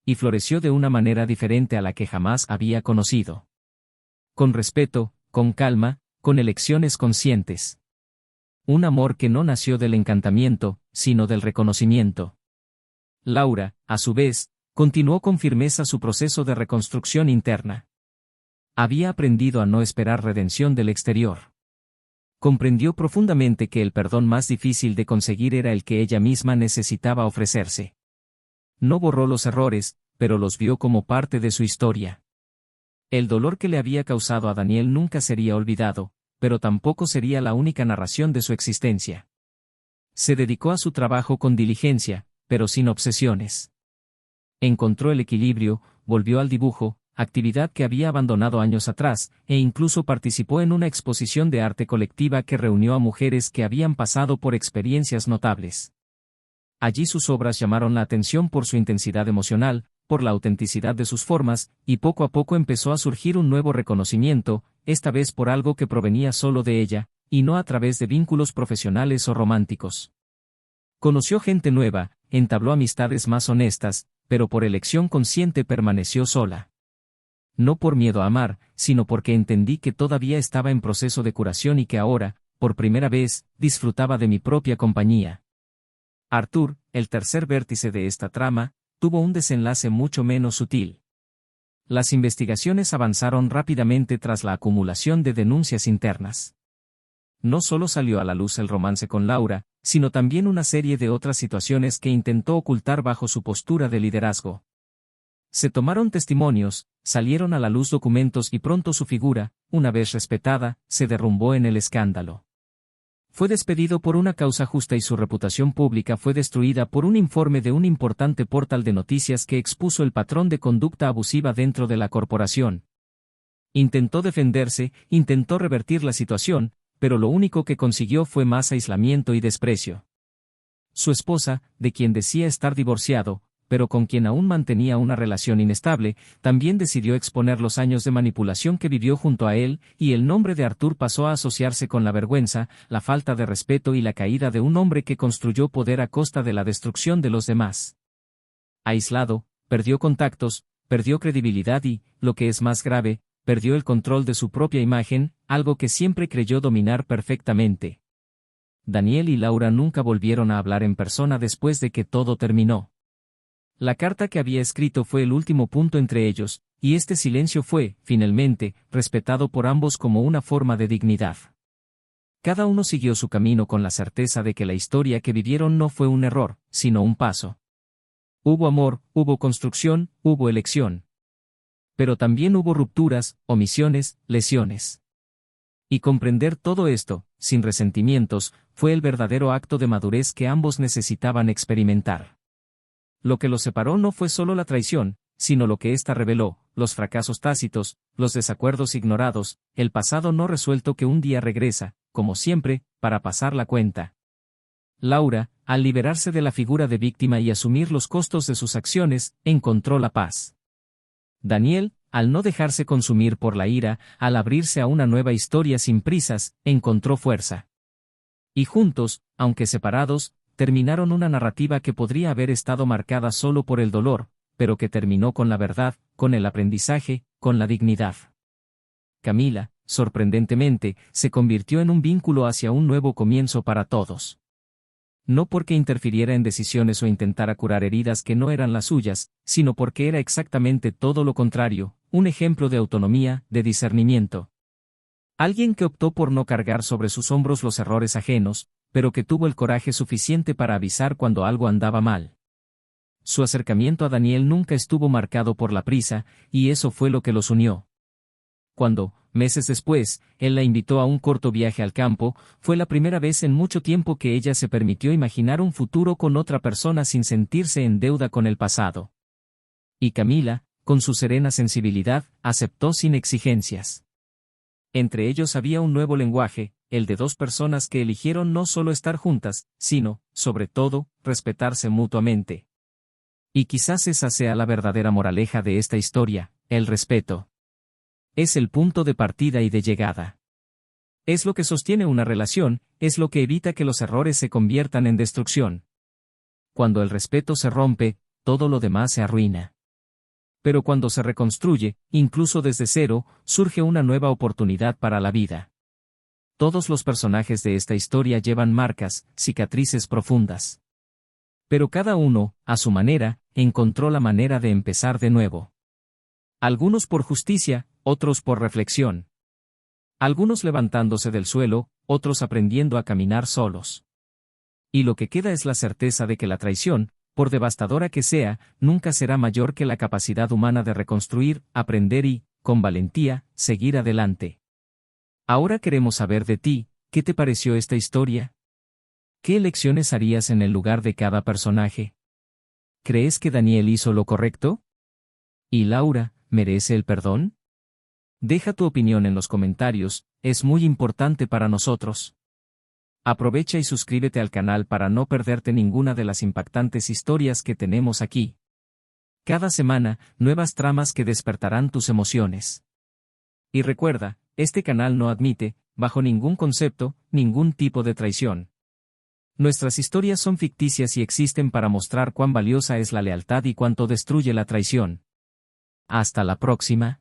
Y floreció de una manera diferente a la que jamás había conocido. Con respeto, con calma, con elecciones conscientes. Un amor que no nació del encantamiento, sino del reconocimiento. Laura, a su vez, continuó con firmeza su proceso de reconstrucción interna. Había aprendido a no esperar redención del exterior. Comprendió profundamente que el perdón más difícil de conseguir era el que ella misma necesitaba ofrecerse. No borró los errores, pero los vio como parte de su historia. El dolor que le había causado a Daniel nunca sería olvidado, pero tampoco sería la única narración de su existencia. Se dedicó a su trabajo con diligencia, pero sin obsesiones. Encontró el equilibrio, volvió al dibujo, actividad que había abandonado años atrás, e incluso participó en una exposición de arte colectiva que reunió a mujeres que habían pasado por experiencias notables. Allí sus obras llamaron la atención por su intensidad emocional, por la autenticidad de sus formas, y poco a poco empezó a surgir un nuevo reconocimiento, esta vez por algo que provenía solo de ella, y no a través de vínculos profesionales o románticos. Conoció gente nueva, entabló amistades más honestas, pero por elección consciente permaneció sola. No por miedo a amar, sino porque entendí que todavía estaba en proceso de curación y que ahora, por primera vez, disfrutaba de mi propia compañía. Arthur, el tercer vértice de esta trama, tuvo un desenlace mucho menos sutil. Las investigaciones avanzaron rápidamente tras la acumulación de denuncias internas. No solo salió a la luz el romance con Laura, sino también una serie de otras situaciones que intentó ocultar bajo su postura de liderazgo. Se tomaron testimonios, salieron a la luz documentos y pronto su figura, una vez respetada, se derrumbó en el escándalo. Fue despedido por una causa justa y su reputación pública fue destruida por un informe de un importante portal de noticias que expuso el patrón de conducta abusiva dentro de la corporación. Intentó defenderse, intentó revertir la situación, pero lo único que consiguió fue más aislamiento y desprecio. Su esposa, de quien decía estar divorciado, pero con quien aún mantenía una relación inestable, también decidió exponer los años de manipulación que vivió junto a él, y el nombre de Arthur pasó a asociarse con la vergüenza, la falta de respeto y la caída de un hombre que construyó poder a costa de la destrucción de los demás. Aislado, perdió contactos, perdió credibilidad y, lo que es más grave, perdió el control de su propia imagen, algo que siempre creyó dominar perfectamente. Daniel y Laura nunca volvieron a hablar en persona después de que todo terminó. La carta que había escrito fue el último punto entre ellos, y este silencio fue, finalmente, respetado por ambos como una forma de dignidad. Cada uno siguió su camino con la certeza de que la historia que vivieron no fue un error, sino un paso. Hubo amor, hubo construcción, hubo elección. Pero también hubo rupturas, omisiones, lesiones. Y comprender todo esto, sin resentimientos, fue el verdadero acto de madurez que ambos necesitaban experimentar. Lo que los separó no fue solo la traición, sino lo que ésta reveló, los fracasos tácitos, los desacuerdos ignorados, el pasado no resuelto que un día regresa, como siempre, para pasar la cuenta. Laura, al liberarse de la figura de víctima y asumir los costos de sus acciones, encontró la paz. Daniel, al no dejarse consumir por la ira, al abrirse a una nueva historia sin prisas, encontró fuerza. Y juntos, aunque separados, terminaron una narrativa que podría haber estado marcada solo por el dolor, pero que terminó con la verdad, con el aprendizaje, con la dignidad. Camila, sorprendentemente, se convirtió en un vínculo hacia un nuevo comienzo para todos. No porque interfiriera en decisiones o intentara curar heridas que no eran las suyas, sino porque era exactamente todo lo contrario, un ejemplo de autonomía, de discernimiento. Alguien que optó por no cargar sobre sus hombros los errores ajenos, pero que tuvo el coraje suficiente para avisar cuando algo andaba mal. Su acercamiento a Daniel nunca estuvo marcado por la prisa, y eso fue lo que los unió. Cuando, meses después, él la invitó a un corto viaje al campo, fue la primera vez en mucho tiempo que ella se permitió imaginar un futuro con otra persona sin sentirse en deuda con el pasado. Y Camila, con su serena sensibilidad, aceptó sin exigencias. Entre ellos había un nuevo lenguaje, el de dos personas que eligieron no solo estar juntas, sino, sobre todo, respetarse mutuamente. Y quizás esa sea la verdadera moraleja de esta historia, el respeto. Es el punto de partida y de llegada. Es lo que sostiene una relación, es lo que evita que los errores se conviertan en destrucción. Cuando el respeto se rompe, todo lo demás se arruina. Pero cuando se reconstruye, incluso desde cero, surge una nueva oportunidad para la vida. Todos los personajes de esta historia llevan marcas, cicatrices profundas. Pero cada uno, a su manera, encontró la manera de empezar de nuevo. Algunos por justicia, otros por reflexión. Algunos levantándose del suelo, otros aprendiendo a caminar solos. Y lo que queda es la certeza de que la traición, por devastadora que sea, nunca será mayor que la capacidad humana de reconstruir, aprender y, con valentía, seguir adelante. Ahora queremos saber de ti, ¿qué te pareció esta historia? ¿Qué elecciones harías en el lugar de cada personaje? ¿Crees que Daniel hizo lo correcto? ¿Y Laura, merece el perdón? Deja tu opinión en los comentarios, es muy importante para nosotros. Aprovecha y suscríbete al canal para no perderte ninguna de las impactantes historias que tenemos aquí. Cada semana, nuevas tramas que despertarán tus emociones. Y recuerda, este canal no admite, bajo ningún concepto, ningún tipo de traición. Nuestras historias son ficticias y existen para mostrar cuán valiosa es la lealtad y cuánto destruye la traición. Hasta la próxima.